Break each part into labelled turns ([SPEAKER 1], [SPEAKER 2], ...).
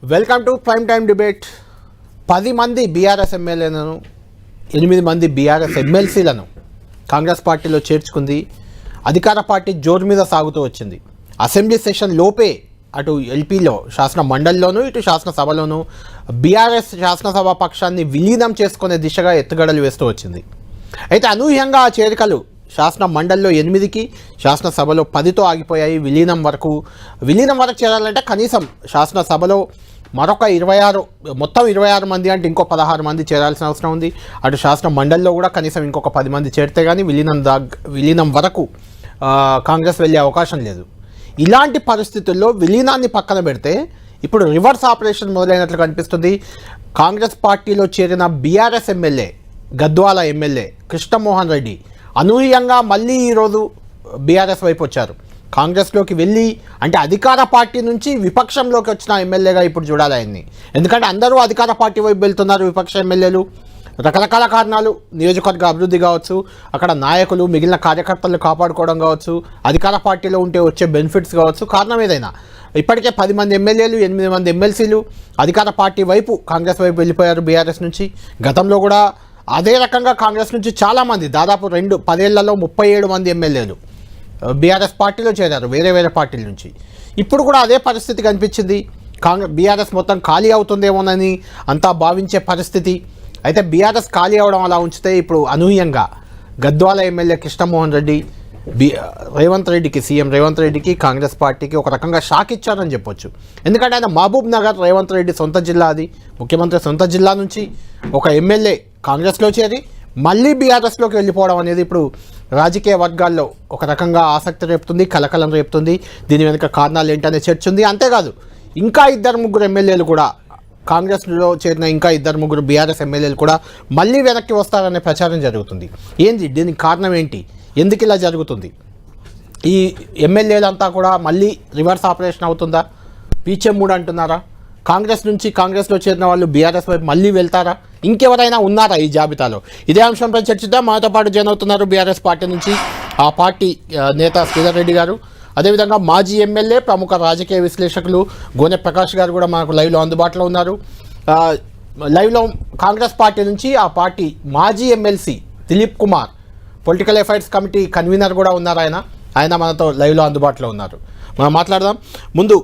[SPEAKER 1] Welcome to prime time debate. 10 మంది BRS ఎమ్మెల్యేలను 8 మంది బీఆర్ఎస్ ఎమ్మెల్సీలను కాంగ్రెస్ పార్టీలో చేర్చుకుంది. అధికార పార్టీ జోరు మీద సాగుతూ వచ్చింది. అసెంబ్లీ సెషన్ లోపే అటు ఎల్పీలో శాసన మండలిలోనూ ఇటు శాసనసభలోనూ బీఆర్ఎస్ శాసనసభ పక్షాన్ని విలీనం చేసుకునే దిశగా ఎత్తుగడలు వేస్తూ వచ్చింది. అయితే అనూహ్యంగా ఆ చేరికలు శాసన మండలిలో 8కి శాసనసభలో 10తో ఆగిపోయాయి. విలీనం వరకు చేరాలంటే కనీసం శాసనసభలో మరొక 26, మొత్తం 26 మంది అంటే ఇంకో 16 మంది చేరాల్సిన అవసరం ఉంది. అటు శాసన మండలిలో కూడా కనీసం ఇంకొక 10 మంది చేరితే కానీ విలీనం వరకు కాంగ్రెస్ వెళ్ళే అవకాశం లేదు. ఇలాంటి పరిస్థితుల్లో విలీనాన్ని పక్కన పెడితే ఇప్పుడు రివర్స్ ఆపరేషన్ మొదలైనట్లు కనిపిస్తుంది. కాంగ్రెస్ పార్టీలో చేరిన BRS MLA, Gadwal MLA Krishnamohan Reddy అనూహ్యంగా మళ్ళీ ఈరోజు బీఆర్ఎస్ వైపు వచ్చారు. కాంగ్రెస్లోకి వెళ్ళి అంటే అధికార పార్టీ నుంచి విపక్షంలోకి వచ్చిన ఎమ్మెల్యేగా ఇప్పుడు చూడాలి ఆయన్ని. ఎందుకంటే అందరూ అధికార పార్టీ వైపు వెళ్తున్నారు. విపక్ష ఎమ్మెల్యేలు రకరకాల కారణాలు, నియోజకవర్గ అభివృద్ధి కావచ్చు, అక్కడ నాయకులు మిగిలిన కార్యకర్తలను కాపాడుకోవడం కావచ్చు, అధికార పార్టీలో ఉంటే వచ్చే బెనిఫిట్స్ కావచ్చు, కారణం ఏదైనా ఇప్పటికే 10 మంది ఎమ్మెల్యేలు 8 మంది ఎమ్మెల్సీలు అధికార పార్టీ వైపు కాంగ్రెస్ వైపు వెళ్ళిపోయారు బీఆర్ఎస్ నుంచి. గతంలో కూడా అదే రకంగా కాంగ్రెస్ నుంచి చాలామంది దాదాపు 10 ఏళ్లలో 37 మంది ఎమ్మెల్యేలు బీఆర్ఎస్ పార్టీలో చేరారు వేరే పార్టీల నుంచి. ఇప్పుడు కూడా అదే పరిస్థితి కనిపించింది. బీఆర్ఎస్ మొత్తం ఖాళీ అవుతుందేమోనని అంతా భావించే పరిస్థితి. అయితే బీఆర్ఎస్ ఖాళీ అవడం అలా ఉంచితే ఇప్పుడు అనూహ్యంగా గద్వాల ఎమ్మెల్యే కృష్ణమోహన్ రెడ్డి సీఎం రేవంత్ రెడ్డికి కాంగ్రెస్ పార్టీకి ఒక రకంగా షాక్ ఇచ్చారని చెప్పొచ్చు. ఎందుకంటే ఆయన మహబూబ్ నగర్ రేవంత్ రెడ్డి సొంత జిల్లా, అది ముఖ్యమంత్రి సొంత జిల్లా నుంచి ఒక ఎమ్మెల్యే కాంగ్రెస్లో చేరి మళ్ళీ బీఆర్ఎస్లోకి వెళ్ళిపోవడం అనేది ఇప్పుడు రాజకీయ వర్గాల్లో ఒక రకంగా ఆసక్తి రేపుతుంది, కలకలం రేపుతుంది. దీని వెనుక కారణాలు ఏంటనే చర్చ ఉంది. అంతేకాదు ఇంకా 2-3 ఎమ్మెల్యేలు కూడా కాంగ్రెస్లో చేరిన 2-3 బీఆర్ఎస్ ఎమ్మెల్యేలు కూడా మళ్ళీ వెనక్కి వస్తారనే ప్రచారం జరుగుతుంది. ఏంటి దీనికి కారణం ఏంటి, ఎందుకు ఇలా జరుగుతుంది? ఈ ఎమ్మెల్యేలంతా కూడా మళ్ళీ రివర్స్ ఆపరేషన్ అవుతుందా? పీచె-3 అంటున్నారా? కాంగ్రెస్లో చేరిన వాళ్ళు బీఆర్ఎస్ వైపు మళ్ళీ వెళ్తారా? ఇంకెవరైనా ఉన్నారా ఈ జాబితాలో? ఇదే అంశంపై చర్చిద్దాం. మాతో పాటు జాయిన్ అవుతున్నారు బీఆర్ఎస్ పార్టీ నుంచి ఆ పార్టీ నేత శ్రీధర్ రెడ్డి గారు, అదేవిధంగా మాజీ ఎమ్మెల్యే ప్రముఖ రాజకీయ విశ్లేషకులు గోనె ప్రకాష్ గారు కూడా మనకు లైవ్లో అందుబాటులో ఉన్నారు. లైవ్లో కాంగ్రెస్ పార్టీ నుంచి ఆ పార్టీ మాజీ MLC Dilip Kumar, political affairs committee convener కూడా ఉన్నారు. ఆయన మనతో లైవ్లో అందుబాటులో ఉన్నారు. మనం మాట్లాడదాం. ముందు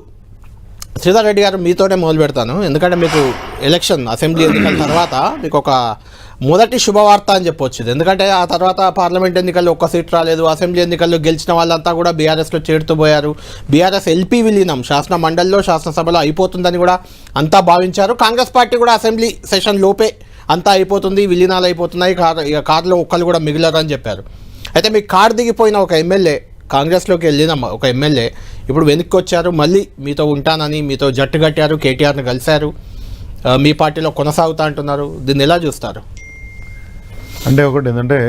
[SPEAKER 1] శ్రీధర్ రెడ్డి గారు మీతోనే మొదలు పెడతాను. ఎందుకంటే మీకు ఎలక్షన్ అసెంబ్లీ ఎన్నికల తర్వాత మీకు ఒక మొదటి శుభవార్త అని చెప్పొచ్చు. ఎందుకంటే ఆ తర్వాత పార్లమెంట్ ఎన్నికల్లో 1 సీట్ రాలేదు. అసెంబ్లీ ఎన్నికల్లో గెలిచిన వాళ్ళంతా కూడా బీఆర్ఎస్లో చేరుతూ పోయారు. బీఆర్ఎస్ ఎల్పీ విలీనం శాసన మండలిలో శాసనసభలో అయిపోతుందని కూడా అంతా భావించారు. కాంగ్రెస్ పార్టీ కూడా అసెంబ్లీ సెషన్ లోపే అంతా అయిపోతుంది, విలీనాలు అయిపోతున్నాయి, కారులో ఒక్కరు కూడా మిగిలరని చెప్పారు. అయితే మీకు కారు దిగిపోయిన ఒక ఎమ్మెల్యే, కాంగ్రెస్లోకి వెళ్ళిన ఒక ఎమ్మెల్యే ఇప్పుడు వెనక్కి వచ్చారు, మళ్ళీ మీతో ఉంటానని మీతో జట్టు కట్టారు, కేటీఆర్ని కలిశారు, మీ పార్టీలో కొనసాగుతా అంటున్నారు. దీన్ని ఎలా చూస్తారు?
[SPEAKER 2] అంటే ఒకటి ఏంటంటే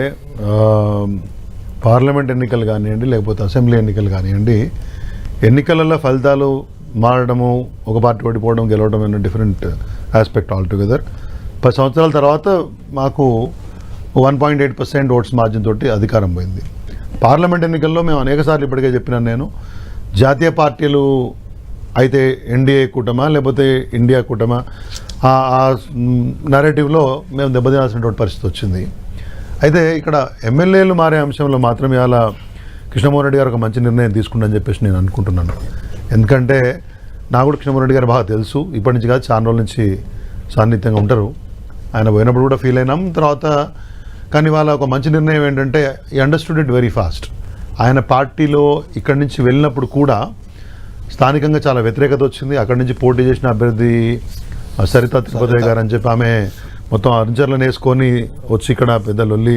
[SPEAKER 2] పార్లమెంట్ ఎన్నికలు కానివ్వండి, లేకపోతే అసెంబ్లీ ఎన్నికలు కానివ్వండి, ఎన్నికలలో ఫలితాలు మారడము, ఒక పార్టీ ఓడిపోవడం, గెలవడం అనే డిఫరెంట్ ఆస్పెక్ట్ ఆల్టుగెదర్. 10 సంవత్సరాల తర్వాత మాకు 1.8% ఓట్స్ మార్జిన్ తోటి అధికారం పోయింది. పార్లమెంట్ ఎన్నికల్లో మేము అనేకసార్లు ఇప్పటికే చెప్పినాను నేను, జాతీయ పార్టీలు అయితే ఎన్డీఏ కూటమా లేకపోతే ఇండియా కూటమా, ఆ నరేటివ్లో మేము దెబ్బతినాల్సినటువంటి పరిస్థితి వచ్చింది. అయితే ఇక్కడ ఎమ్మెల్యేలు మారే అంశంలో మాత్రం ఇవాళ కృష్ణమోహన్ రెడ్డి గారు ఒక మంచి నిర్ణయం తీసుకుందని చెప్పేసి నేను అనుకుంటున్నాను. ఎందుకంటే నాకు కూడా కృష్ణమోహన్ రెడ్డి గారు బాగా తెలుసు, ఇప్పటి నుంచి కాదు చాలా రోజుల నుంచి సాన్నిధ్యంగా ఉంటారు. ఆయన పోయినప్పుడు కూడా ఫీల్ అయినాం. తర్వాత కానీ వాళ్ళ ఒక మంచి నిర్ణయం ఏంటంటే ఈ అండర్స్టూడ్ ఇట్ వెరీ ఫాస్ట్. ఆయన పార్టీలో ఇక్కడి నుంచి వెళ్ళినప్పుడు కూడా స్థానికంగా చాలా వ్యతిరేకత వచ్చింది. అక్కడి నుంచి పోటీ చేసిన అభ్యర్థి సరిత తిరుపతి గారు అని చెప్పి ఆమె మొత్తం అనుచరులను వేసుకొని వచ్చి ఇక్కడ పెద్ద లొల్లి,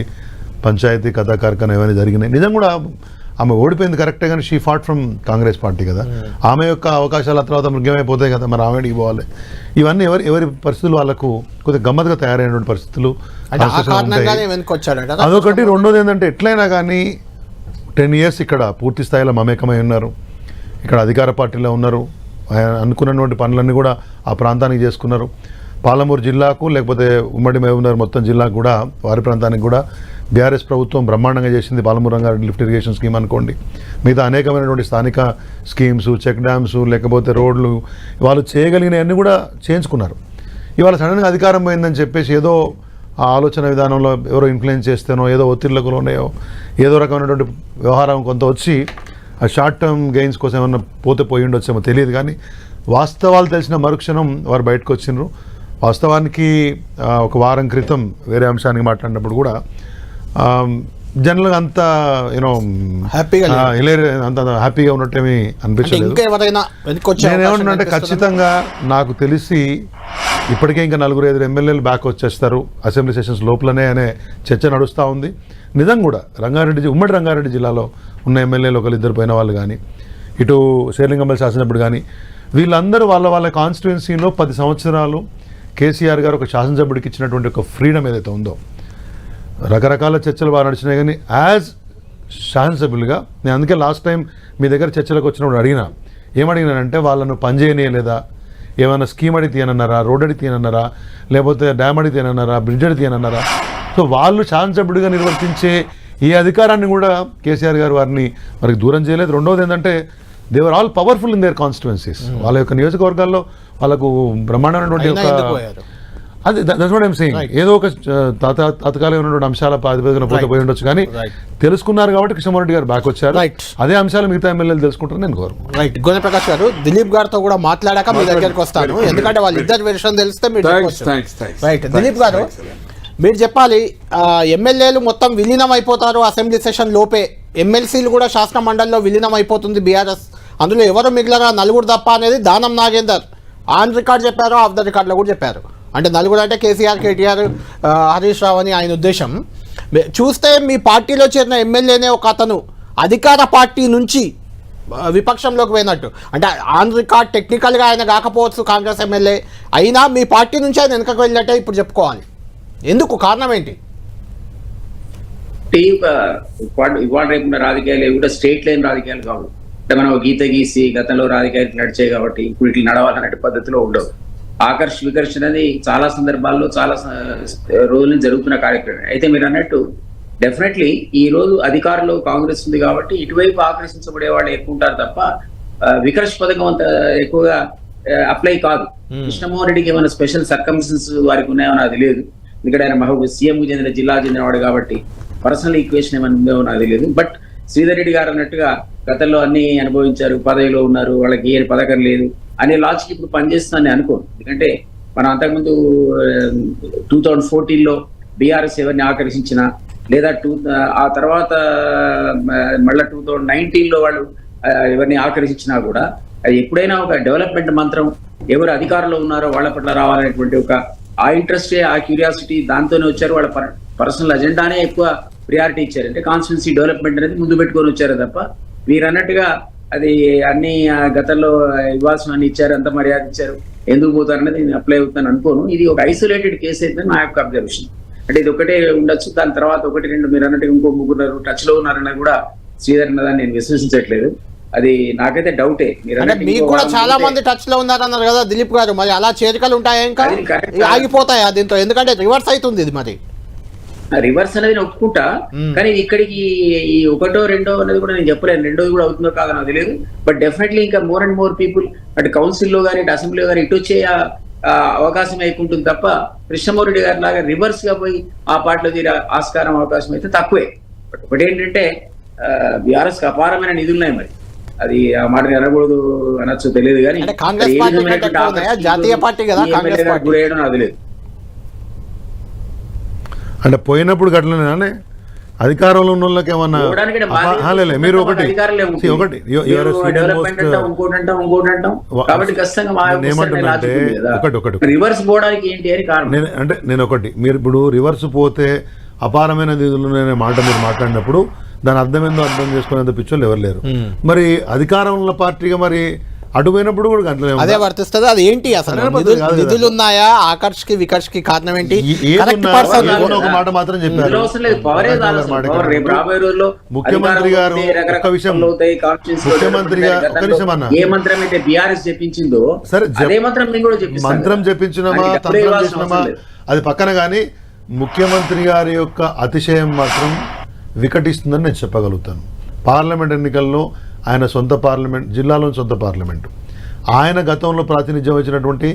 [SPEAKER 2] పంచాయతీ కథా కార్యక్రమం ఏమైనా జరిగినాయి. నిజం కూడా ఆమె ఓడిపోయింది కరెక్టే, కానీ she fought from Congress party కదా. ఆమె యొక్క అవకాశాల తర్వాత మృగ్యమైపోతాయి కదా, మరి ఆమె పోవాలి. ఇవన్నీ ఎవరి పరిస్థితులు వాళ్ళకు కొద్దిగా గమ్మత్తుగా తయారైనటువంటి పరిస్థితులు. అదొకటి. రెండోది ఏంటంటే ఎట్లయినా కానీ 10 years ఇక్కడ పూర్తి స్థాయిలో మమేకమై ఉన్నారు, ఇక్కడ అధికార పార్టీలో ఉన్నారు, అనుకున్నటువంటి పనులన్నీ కూడా ఆ ప్రాంతానికి చేసుకున్నారు. పాలమూరు జిల్లాకు లేకపోతే ఉమ్మడి మహబూబ్నగర్ మొత్తం జిల్లాకు కూడా, వారి ప్రాంతానికి కూడా బీఆర్ఎస్ ప్రభుత్వం బ్రహ్మాండంగా చేసింది. Palamuru Rangareddy lift irrigation scheme అనుకోండి, మిగతా అనేకమైనటువంటి స్థానిక స్కీమ్స్, చెక్ డ్యామ్స్, లేకపోతే రోడ్లు, వాళ్ళు చేయగలిగినవన్నీ కూడా చేయించుకున్నారు. ఇవాళ సడన్గా అధికారం పోయిందని చెప్పేసి ఏదో ఆ ఆలోచన విధానంలో ఎవరో ఇన్ఫ్లుయెన్స్ చేస్తేనో, ఏదో ఒత్తిళ్లకు లోనేయో, ఏదో రకమైనటువంటి వ్యవహారం కొంత వచ్చి ఆ షార్ట్ టర్మ్ గెయిన్స్ కోసం ఏమన్నా పోయి ఉండొచ్చేమో తెలియదు. కానీ వాస్తవాలు తెలిసిన మరుక్షణం వారు బయటకు వచ్చిండ్రు. వాస్తవానికి ఒక వారం క్రితం వేరే అంశానికి మాట్లాడినప్పుడు కూడా జనరల్గా అంత యూనో
[SPEAKER 1] హ్యాపీగా
[SPEAKER 2] అంత హ్యాపీగా ఉన్నట్టేమీ అనిపించలేదు. నేనేమంటున్నానంటే ఖచ్చితంగా నాకు తెలిసి ఇప్పటికే ఇంకా 4-5 ఎమ్మెల్యేలు బ్యాక్ వచ్చేస్తారు అసెంబ్లీ సెషన్స్ లోపలనే అనే చర్చ నడుస్తూ ఉంది. నిజం కూడా ఉమ్మడి రంగారెడ్డి జిల్లాలో ఉన్న ఎమ్మెల్యేలు ఒకరిద్దరు పోయిన వాళ్ళు కానీ, ఇటు శేర్లింగంపల్లి శాసనసభ్యుడు కానీ, వీళ్ళందరూ వాళ్ళ కాన్స్టిట్యుయెన్సీలో 10 సంవత్సరాలు కేసీఆర్ గారు ఒక శాసనసభ్యుడికి ఇచ్చినటువంటి ఒక ఫ్రీడమ్ ఏదైతే ఉందో, రకరకాల చర్చలు బాగా నడిచినాయి. కానీ యాజ్ శాసనసభ్యులుగా నేను అందుకే లాస్ట్ టైం మీ దగ్గర చర్చలకు వచ్చినప్పుడు ఏమడిగినానంటే వాళ్ళను పనిచేయనీయలేదా, ఏమైనా స్కీమ్ అడిగి తీయనన్నారా, రోడ్ అడిగి తీయనన్నారా, లేకపోతే డ్యామ్ అడిగి తీయనన్నారా, బ్రిడ్జ్ అడిగి తీయనన్నారా. సో వాళ్ళు శాసనసభ్యుడిగా నిర్వర్తించే ఈ అధికారాన్ని కూడా కేసీఆర్ గారు వారికి దూరం చేయలేదు. రెండవది ఏంటంటే they are all powerful in their constituencies. వాళ్ళ యొక్క నియోజకవర్గాల్లో వాళ్ళకు బ్రహ్మాండమైనటువంటి ఒక అది దట్స్ వాట్ ఐమ్ సేయింగ్. ఏదో ఒక తాత్కాలికమైనటువంటి అంశాల ప్రాతిపదికన పోయి ఉండొచ్చు, కానీ తెలుసుకున్నారు కాబట్టి కృష్ణమోహన్ రెడ్డి గారు బ్యాక్ వచ్చారు. అదే అంశాలు మిగతా ఎమ్మెల్యేలు తెలుసుకుంటారు నేను కోరు.
[SPEAKER 1] రైట్. గోనె ప్రకాష్ గారు, దిలీప్ గారితో కూడా మాట్లాడాక మీ దగ్గరికి వస్తాను, ఎందుకంటే వాళ్ళిద్దరు వెర్షన్ తెలిస్తే మీరు రైట్. దిలీప్ గారు, మీరు చెప్పాలి, ఎమ్మెల్యేలు మొత్తం విలీనం అయిపోతారు అసెంబ్లీ సెషన్ లోపే, ఎమ్మెల్సీలు కూడా శాసన మండలిలో విలీనం అయిపోతుంది బీఆర్ఎస్, అందులో ఎవరు మిగిలిన 4 తప్ప అనేది దానం నాగేందర్ ఆన్ రికార్డ్ చెప్పారు, ఆఫ్ ద రికార్డ్లో కూడా చెప్పారు. అంటే 4 అంటే కేసీఆర్, కేటీఆర్, హరీష్ రావు అని ఆయన ఉద్దేశం. చూస్తే మీ పార్టీలో చేరిన ఎమ్మెల్యేనే ఒక అతను అధికార పార్టీ నుంచి విపక్షంలోకి పోయినట్టు, అంటే ఆన్ రికార్డ్ టెక్నికల్గా ఆయన కాకపోవచ్చు కాంగ్రెస్ ఎమ్మెల్యే అయినా మీ పార్టీ నుంచి ఆయన వెనకకు వెళ్ళినట్టే ఇప్పుడు చెప్పుకోవాలి. ఎందుకు, కారణం ఏంటి?
[SPEAKER 3] ఇవాళ రేపు రాజకీయాలు కూడా స్టేట్ లైన్ రాజకీయాలు కావు. అంటే మనం గీత గీసి గతంలో రాజకీయాలు నడిచాయి కాబట్టి ఇప్పుడు ఇట్లా నడవాలనే పద్ధతిలో ఉండవు. ఆకర్ష్ వికర్ష్ అనేది చాలా సందర్భాల్లో చాలా రోజుల నుంచి జరుగుతున్న కార్యక్రమం. అయితే మీరు అన్నట్టు డెఫినెట్లీ ఈ రోజు అధికారంలో కాంగ్రెస్ ఉంది కాబట్టి ఇటువైపు ఆకర్షించబడే వాళ్ళు ఎక్కువ ఉంటారు తప్ప వికర్ష్ పథకం అంత ఎక్కువగా అప్లై కాదు. కృష్ణమోహన్ రెడ్డికి ఏమైనా స్పెషల్ సర్కమ్స్టెన్స్ వారికి ఉన్నాయో నాకు తెలియదు, ఎందుకంటే ఆయన మహబూబ్ సీఎం చెందిన జిల్లా చెందినవాడు కాబట్టి పర్సనల్ ఈక్వేషన్ ఏమైనా ఉందో నాకు తెలియదు. బట్ శ్రీధర్ రెడ్డి గారు అన్నట్టుగా గతంలో అన్ని అనుభవించారు, పదవిలో ఉన్నారు, వాళ్ళకి ఏ పథకం లేదు అనే లాజిక్ ఇప్పుడు పనిచేస్తుందని అనుకోను. ఎందుకంటే మనం అంతకుముందు 2014లో బీఆర్ఎస్ ఎవరిని ఆకర్షించిన, లేదా ఆ తర్వాత మళ్ళీ 2019లో వాళ్ళు ఎవరిని ఆకర్షించినా కూడా అది ఎప్పుడైనా ఒక డెవలప్మెంట్ మంత్రం, ఎవరు అధికారంలో ఉన్నారో వాళ్ళ పట్ల రావాలనేటువంటి ఒక ఆ ఇంట్రెస్టే, ఆ క్యూరియాసిటీ దాంతోనే వచ్చారు. వాళ్ళ పర్సనల్ అజెండానే ఎక్కువ ప్రియారిటీ ఇచ్చారు. అంటే కాన్స్టిట్యున్సీ డెవలప్మెంట్ అనేది ముందు పెట్టుకొని వచ్చారు తప్ప మీరు అన్నట్టుగా అది అన్ని గతంలో ఇవ్వాల్సిన ఇచ్చారు, అంత మర్యాద ఇచ్చారు, ఎందుకు పోతారనేది నేను అప్లై అవుతాను అనుకోను. ఇది ఒక ఐసోలేటెడ్ కేసు అయితే నా యొక్క అబ్జర్వేషన్. అంటే ఇది ఒకటే ఉండొచ్చు, దాని తర్వాత 1-2 మీరు అన్నట్టుగా ఇంకో 3 టచ్ లో ఉన్నారన్నది కూడా శ్రీధర్ అన్నదాన్ని నేను విశ్వసించట్లేదు. అది నాకైతే డౌటే.
[SPEAKER 1] మీకు కూడా చాలా మంది టచ్ లో ఉన్నారన్నారు కదా దిలీప్ గారు, మరి అలా చేరికలు ఉంటాయా, ఇంకా ఆగిపోతాయా దీంతో? ఎందుకంటే రివర్స్ అవుతుంది ఇది. మరి
[SPEAKER 3] రివర్స్ అనేది ఒప్పుకుంటా, కానీ ఇక్కడికి ఈ 1-2 అనేది కూడా నేను చెప్పలేను. 2ది కూడా అవుతుందో కాదో నాకు తెలియదు. బట్ డెఫినెట్లీ ఇంకా మోర్ అండ్ మోర్ పీపుల్ అటు కౌన్సిల్లో కానీ అటు అసెంబ్లీలో కానీ ఇటు వచ్చే అవకాశం ఎక్కుంటుంది తప్ప కృష్ణమోహన్ రెడ్డి గారి లాగా రివర్స్ గా పోయి ఆ పార్టీలో తీరే ఆస్కారం అవకాశం అయితే తక్కువే. బట్ ఒకటి ఏంటంటే బీఆర్ఎస్ కి అపారమైన నిధులు ఉన్నాయి. మరి అది ఆ మాట అనకూడదు అనొచ్చు తెలియదు, కానీ
[SPEAKER 1] జాతీయ పార్టీ కదా
[SPEAKER 3] గురయ్యడం నాకు తెలియదు.
[SPEAKER 2] అంటే పోయినప్పుడు గట్లనే అధికారంలో ఉన్న వాళ్ళకి ఏమన్నా మీరు ఒకటి
[SPEAKER 3] రివర్స్ పోవడానికి ఏంటి అని కారణం
[SPEAKER 2] అంటే నేను ఒకటి, మీరు ఇప్పుడు రివర్స్ పోతే అపారమైన నిధులు మాట మీరు మాట్లాడినప్పుడు దాని అర్థం ఏందో అర్థం చేసుకునేంత పిచ్చోళ్ళు ఎవరు లేరు. మరి అధికారంలో పార్టీగా మరి అటుపోయినప్పుడు కూడా
[SPEAKER 1] అదే వర్తిస్తుంది. అది ఏంటి అసలు నిధులు ఉన్నాయా, ఆకర్ష్కి వికర్ష్కి కారణం ఏంటి?
[SPEAKER 2] ఒక మాట మాత్రం చెప్పారు ముఖ్యమంత్రి గారు, ఒక్క విషయం ముఖ్యమంత్రి గారు ఒక్క నిమిషం అన్న,
[SPEAKER 3] ఏ మంత్రం అయితే బీఆర్ఎస్ చెప్పించిందో సరే అదే మంత్రం
[SPEAKER 2] మంత్రం చెప్పించినమా తంత్రం చేసినమా అది పక్కన, కానీ ముఖ్యమంత్రి గారి యొక్క అతిశయం మాత్రం వికటిస్తుందని నేను చెప్పగలుగుతాను. పార్లమెంట్ ఎన్నికల్లో ఆయన సొంత పార్లమెంట్, జిల్లాలోని సొంత పార్లమెంటు, ఆయన గతంలో ప్రాతినిధ్యం వహించినటువంటి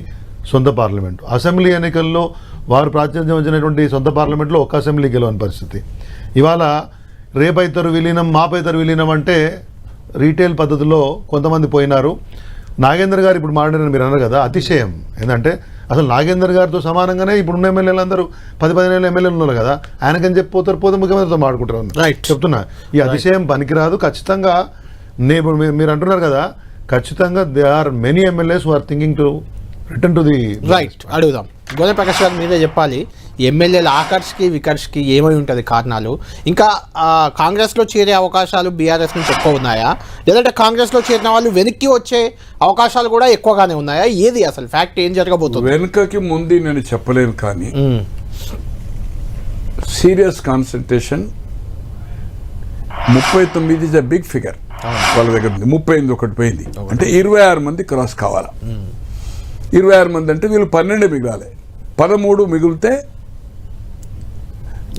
[SPEAKER 2] సొంత పార్లమెంటు, అసెంబ్లీ ఎన్నికల్లో వారు ప్రాతినిధ్యం వహించినటువంటి సొంత పార్లమెంట్లో ఒక్క అసెంబ్లీ గెలవని పరిస్థితి. ఇవాళ రేపైతరు విలీనం, మాపైతరు విలీనం అంటే రీటైల్ పద్ధతిలో కొంతమంది పోయినారు. నాగేంద్ర గారు ఇప్పుడు మాట్లాడిన మీరు అన్నారు కదా, అతిశయం ఏంటంటే అసలు నాగేంద్ర గారితో సమానంగానే ఇప్పుడున్న ఎమ్మెల్యేలు అందరూ 10-15 ఎమ్మెల్యేలు ఉన్నారు కదా, ఆయనకని చెప్పి పోతే ముఖ్యమంత్రితో మాట్లాడుకుంటారు.
[SPEAKER 1] రైట్,
[SPEAKER 2] చెప్తున్నా, ఈ అతిశయం పనికిరాదు. ఖచ్చితంగా నేను మీరు అంటున్నారు కదా, ఖచ్చితంగా they are many MLAs who are thinking to return to the
[SPEAKER 1] right. అడుగుదాం గోనె ప్రకాష్ గారు, మీరే చెప్పాలి. ఎమ్మెల్యేల ఆకర్ష్కి వికర్ష్కి ఏమై ఉంటుంది కారణాలు? ఇంకా కాంగ్రెస్లో చేరే అవకాశాలు బీఆర్ఎస్ నుంచి ఎక్కువ ఉన్నాయా, లేదంటే కాంగ్రెస్లో చేరిన వాళ్ళు వెనక్కి వచ్చే అవకాశాలు కూడా ఎక్కువగానే ఉన్నాయా? ఏది అసలు ఫ్యాక్ట్, ఏం జరగబోతుంది?
[SPEAKER 4] వెనుకకి ముందు నేను చెప్పలేను, కానీ serious concentration 39 is a big figure వాళ్ళ దగ్గర. 38 ఒకటి పోయింది అంటే 26 మంది క్రాస్ కావాలా. 26 మంది అంటే వీళ్ళు 12 మిగలాలి. 13 మిగిలితే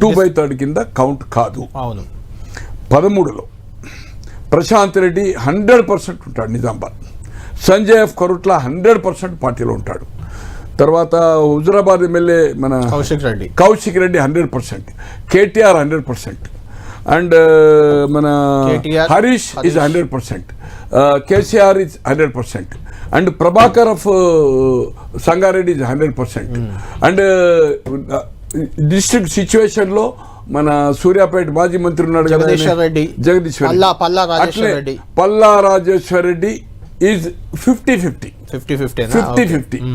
[SPEAKER 4] 2/3 కింద కౌంట్ కాదు.
[SPEAKER 1] అవును.
[SPEAKER 4] 13లో ప్రశాంత్ రెడ్డి 100% ఉంటాడు నిజామాబాద్. సంజయ్ ఎఫ్ కరుట్ల 100% పార్టీలో ఉంటాడు. తర్వాత హుజురాబాద్ ఎమ్మెల్యే మన కౌశిక్ రెడ్డి 100%, కేటీఆర్ 100%, అండ్ మన Harish is 100%, KCR is 100%, and Prabhakar of Sangareddy is 100%. And district situation లో మన సూర్యాపేట మాజీ మంత్రి ఉన్నాడు కదా, జగదీశ్వర్ రెడ్డి, పల్లా రాజేశ్వర్ రెడ్డి ఈజ్ 50-50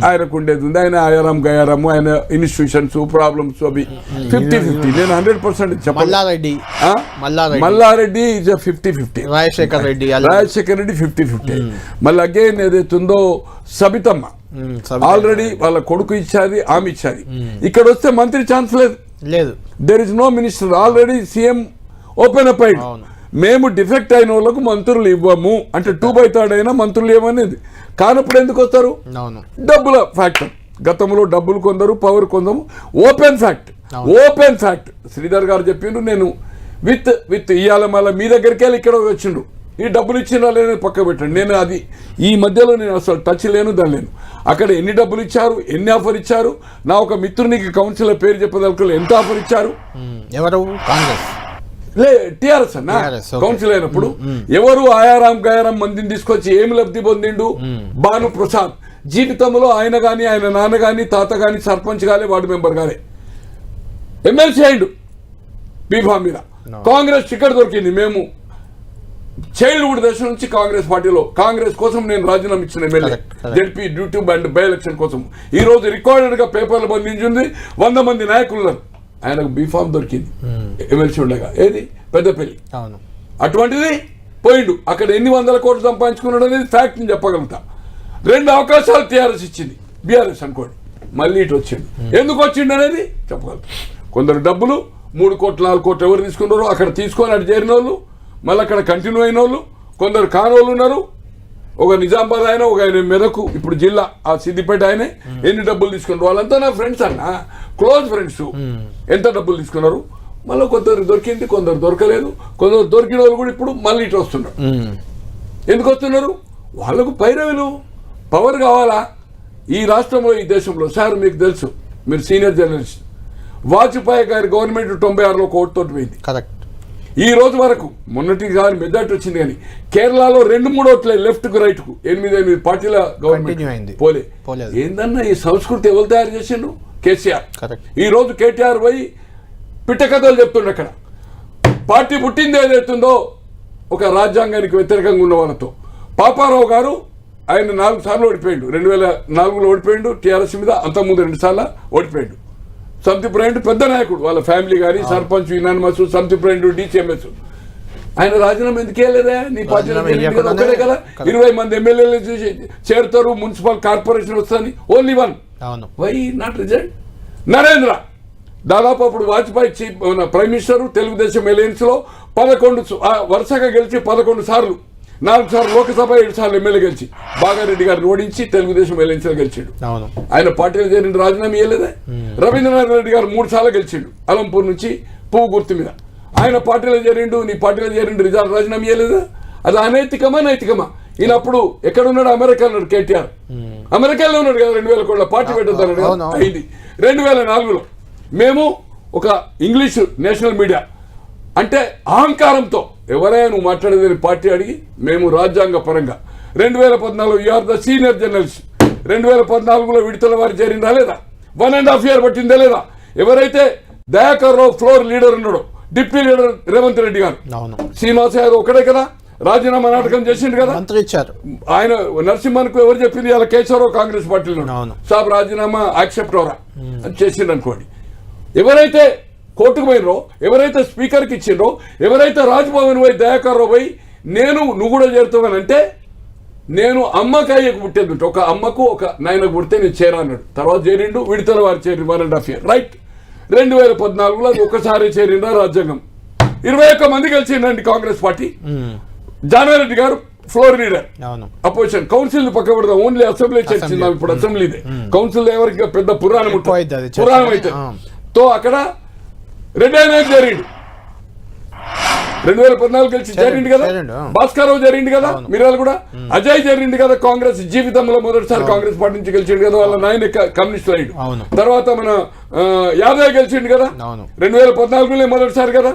[SPEAKER 4] ఆయనకు ఉండేది ఉంది. ఆయన ఆయారం గయారము, ఆయన ఇన్స్టిట్యూషన్స్ ప్రాబ్లమ్స్ అవి 50-50. నేను 100% చెప్పాలి. మల్లారెడ్డి ఈజ్ 50-50, రాజశేఖర్ రెడ్డి 50-50. మళ్ళీ అగైన్ ఏదైతుందో సబితమ్మ ఆల్రెడీ వాళ్ళ కొడుకు ఇచ్చాది, ఆమె ఇచ్చాది. ఇక్కడ వస్తే మంత్రి ఛాన్స్ లేదు. There is no minister. Already CM open up అయ్యింది, మేము డిఫెక్ట్ అయిన వాళ్ళకు మంత్రులు ఇవ్వము అంటే 2/3 అయినా మంత్రులు ఇవ్వమనేది. కానప్పుడు ఎందుకు వస్తారు? డబ్బుల ఫ్యాక్టర్. గతంలో డబ్బులు కొందరు, పవర్ కొందరు. ఓపెన్ ఫ్యాక్ట్ శ్రీధర్ గారు చెప్పిండ్రు. నేను విత్ ఇయ్యాల మళ్ళీ మీ దగ్గరికి వెళ్ళి ఇక్కడ వచ్చిండ్రు, ఈ డబ్బులు ఇచ్చిన లేని పక్క పెట్టండి. నేను అది ఈ మధ్యలో నేను అసలు టచ్ లేను, దాని లేను. అక్కడ ఎన్ని డబ్బులు ఇచ్చారు, ఎన్ని ఆఫర్ ఇచ్చారు, నా ఒక మిత్రునికి కౌన్సిలర్ పేరు చెప్పదలుకలు ఎంత ఆఫర్ ఇచ్చారు?
[SPEAKER 1] ఎవరు? కాంగ్రెస్
[SPEAKER 4] టిఆర్ఎస్ అన్న కౌన్సిల్ అయినప్పుడు ఎవరు ఆయారాం గయారాం మందిని తీసుకొచ్చి ఏమి లబ్ధి పొందిండు? భాను ప్రసాద్ జీవితంలో ఆయన గాని, ఆయన నాన్న గాని, తాత గాని సర్పంచ్ గాని, వార్డు మెంబర్ గాని ఎమ్మెల్సీ అయిండు బీఫామ్ మీద. కాంగ్రెస్ టికెట్ దొరికింది. మేము చైల్డ్హుడ్ దశ నుంచి కాంగ్రెస్ పార్టీలో, కాంగ్రెస్ కోసం నేను రాజీనామా ఇచ్చిన MLA ZP duty and by election కోసం. ఈ రోజు రికార్డెడ్ గా పేపర్లు బంధించింది 100 మంది నాయకులు. ఆయనకు బీఫామ్ దొరికింది ఎమ్మెల్సీ ఉండగా. ఏది? పెద్దపల్లి. అటువంటిది పోయిండు. అక్కడ ఎన్ని 100 కోట్లు సంపాదించుకున్నాడు అనేది ఫ్యాక్ట్ నేను చెప్పగలుగుతా. 2 అవకాశాలు టీఆర్ఎస్ ఇచ్చింది, బీఆర్ఎస్ అనుకోండి. మళ్ళీ ఇటు వచ్చిండు. ఎందుకు వచ్చిండు అనేది చెప్పగలుగుతా. కొందరు డబ్బులు 3 కోట్లు 4 కోట్లు ఎవరు తీసుకున్నారో అక్కడ తీసుకొని అటు చేరిన వాళ్ళు, మళ్ళీ అక్కడ కంటిన్యూ అయిన వాళ్ళు, కొందరు కానోళ్ళు ఉన్నారు. ఒక నిజామాబాద్ ఆయన, ఒక ఆయన మెదకు, ఇప్పుడు జిల్లా ఆ సిద్దిపేట ఆయన ఎన్ని డబ్బులు తీసుకున్నారు? వాళ్ళంతా నా ఫ్రెండ్స్ అన్న, క్లోజ్ ఫ్రెండ్స్. ఎంత డబ్బులు తీసుకున్నారు? మళ్ళీ కొందరు దొరికింది, కొందరు దొరకలేదు. కొందరు దొరికిన వాళ్ళు కూడా ఇప్పుడు మళ్ళీ ఇటు వస్తున్నారు. ఎందుకు వస్తున్నారు? వాళ్ళకు పైరవులు, పవర్ కావాలా ఈ రాష్ట్రంలో, ఈ దేశంలో. సార్ మీకు తెలుసు, మీరు సీనియర్ జర్నలిస్ట్, వాజ్పేయి గారి గవర్నమెంట్ 96లో కోర్టుతో పోయింది. కరెక్ట్. ఈ రోజు వరకు మొన్నటి కానీ మెజార్టీ వచ్చింది, కానీ కేరళలో 2-3 ఓట్లే లెఫ్ట్ కు రైట్ కు 8 పార్టీల గవర్నమెంట్ పోలే. ఏందన్నా ఈ సంస్కృతి ఎవరు తయారు చేసిండు? కేసీఆర్. ఈ రోజు కేటీఆర్ పోయి పిట్ట కథలు చెప్తుండే. అక్కడ పార్టీ పుట్టింది ఏదైతుందో ఒక రాజ్యాంగానికి వ్యతిరేకంగా ఉన్న వాళ్ళతో. పాపారావు గారు ఆయన 4 సార్లు ఓడిపోయాడు. 2004లో ఓడిపోయాడు టీఆర్ఎస్ మీద, అంతకుముందు 2 సార్లు ఓడిపోయాడు. సంతిప్రాయుడు పెద్ద నాయకుడు, వాళ్ళ ఫ్యామిలీ కానీ సర్పంచ్ యునానిమస్, సంతిప్రాయుడు డిసిఎంఎస్. ఆయన రాజీనామా ఎందుకు వెళ్ళలేదా? నీ పార్టీ ఒకటే కదా, 20 మంది ఎమ్మెల్యేలు చేరుతారు, మున్సిపల్ కార్పొరేషన్ వస్తుంది, only 1. Why not result? Narendra దాదాపు అప్పుడు Vajpayee prime minister, Telugu Desam alliance లో 11 వరుసగా గెలిచి 11 సార్లు 4 సార్లు లోక్సభ 7 సార్లు ఎమ్మెల్యే గెలిచి బాగారెడ్డి గారిని ఓడించి తెలుగుదేశం ఎలక్షన్లు గెలిచాడు.
[SPEAKER 1] అవును.
[SPEAKER 4] ఆయన పార్టీలో చేరిన రాజీనామా ఇవ్వలేదా? రవీంద్రనాథ్ రెడ్డి గారు 3 సార్లు గెలిచిండు అలంపూర్ నుంచి పువ్వు గుర్తు మీద. ఆయన పార్టీలో చేరిండు, నీ పార్టీలో చేరిండు, రాజీనామా ఇవ్వలేదా? అది అనైతికమా నైతికమా? ఈయన అప్పుడు ఎక్కడ ఉన్నాడు? అమెరికాలో ఉన్నాడు. కేటీఆర్ అమెరికాలో ఉన్నాడు కదా. 2000 కోట్ల పార్టీ పెట్టద్దాను అయింది. 2004లో మేము ఒక ఇంగ్లీష్ నేషనల్ మీడియా అంటే అహంకారంతో ఎవరైనా నువ్వు మాట్లాడేదని పార్టీ అడిగి మేము రాజ్యాంగ పరంగా 2014 యూఆర్ ద సీనియర్ జర్నలిస్ట్. 2014లో విడతల వారి చేరిందా లేదా? 1.5 year పట్టిందా లేదా? ఎవరైతే దయాకర్ రావు ఫ్లోర్ లీడర్ ఉన్నాడో, డిప్యూటీ లీడర్ రేవంత్ రెడ్డి గారు, శ్రీనివాస యాదవ్ ఒకటే కదా రాజీనామా నాటకం చేసిండు కదా. ఆయన నరసింహన్కు ఎవరు చెప్పింది? అలా కేశవరావు కాంగ్రెస్ పార్టీలో సాబ్ రాజీనామా యాక్సెప్ట్ అవరా అని చేసిండు అనుకోండి. ఎవరైతే కోర్టుకు పోయినరో, ఎవరైతే స్పీకర్కి ఇచ్చిండ్రో, ఎవరైతే రాజ్భవన్ పోయి దయాకర్ రావు పోయి నువ్వు కూడా చేరుతావని అంటే, నేను అమ్మకి అయ్యకు పుట్టేది ఒక అమ్మకు ఒక నాయనకు పుడితే నేను చేరా అన్నాడు. తర్వాత చేరిండు, విడతల వారు చేరిండు 1.5 year రైట్. 2014లో అది ఒకసారి చేరిందా రాజ్యాంగం. 21 మంది కలిసిండండి కాంగ్రెస్ పార్టీ. జానారెడ్డి గారు ఫ్లోర్ లీడర్, అపోజిషన్. కౌన్సిల్ పక్క పెడదాం, ఓన్లీ అసెంబ్లీ చర్చిందాం. ఇప్పుడు అసెంబ్లీదే, కౌన్సిల్ ఎవరికి పెద్ద పురాణం అయితే తో అక్కడ రెడ్డి ఆయన జరిగిండు. 2014 కలిసి జరిగింది కదా. భాస్కరరావు జరిగింది కదా, మీరాలు కూడా. అజయ్ జరిగింది కదా. కాంగ్రెస్ జీవితంలో మొదటిసారి కాంగ్రెస్ పార్టీ నుంచి గెలిచిండు కదా. వాళ్ళ నాయన కమ్యూనిస్ట్ అయ్యాడు. తర్వాత మన యాదవ్ గెలిచిండు కదా 2014లో మొదటిసారి కదా.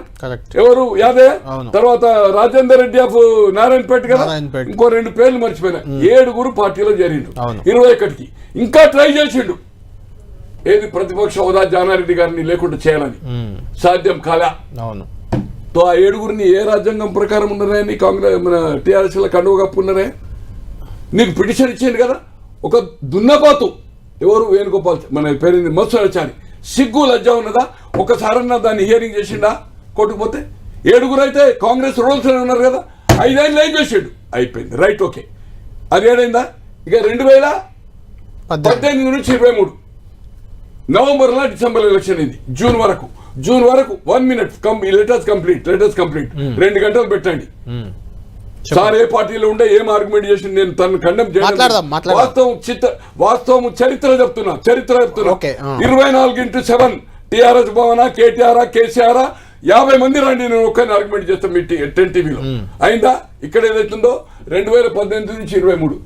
[SPEAKER 4] ఎవరు? యాదవ్. తర్వాత రాజేందర్ రెడ్డి ఆఫ్ నారాయణపేట కదా. ఇంకో 2 పేర్లు మర్చిపోయినా. 7 పార్టీలో చేరిండు. 21కి ఇంకా ట్రై చేసిండు. ఏది? ప్రతిపక్ష హోదా జానారెడ్డి గారిని లేకుండా చేయాలని. సాధ్యం కాలా. తో ఆ 7 ఏ రాజ్యాంగం ప్రకారం ఉన్నారే? నీ కాంగ్రెస్ మన టీఆర్ఎస్ లో కండువ కప్పున్నారే? నీకు పిటిషన్ ఇచ్చింది కదా. ఒక దున్నపాతు ఎవరు? వేణుగోపాల్ మన పేరుంది మత్స్యాచారి. సిగ్గు లజ్జ ఉన్నదా? ఒకసారన్నా దాన్ని హియరింగ్ చేసిండా కోర్టుకు పోతే? 7 అయితే కాంగ్రెస్ రూల్స్ ఉన్నారు కదా. 5 ఏళ్ళు ఏం చేసాడు? అయిపోయింది రైట్, ఓకే. అది ఏడైందా? ఇక 2018 నుంచి 23 నవంబర్లో డిసెంబర్ ఎలక్షన్ అయింది. జూన్ వరకు 1 minute లెటర్స్ కంప్లీట్ 2 గంటలు పెట్టండి. సార్ ఏ పార్టీలో ఉండే ఏం ఆర్గ్యుమెంట్ చేసి నేను తను ఖండం చేయడం వాస్తవం చరిత్ర చెప్తున్నా 24x7 టీఆర్ఎస్ భవన కేటీఆర్ కేసీఆర్ 50 మంది రండి, నేను ఒక్కరిని ఆర్గ్యుమెంట్ చేస్తాను మీ 10 టీవీలో. అయిందా? ఇక్కడ ఏదైతుందో 2018 నుంచి 23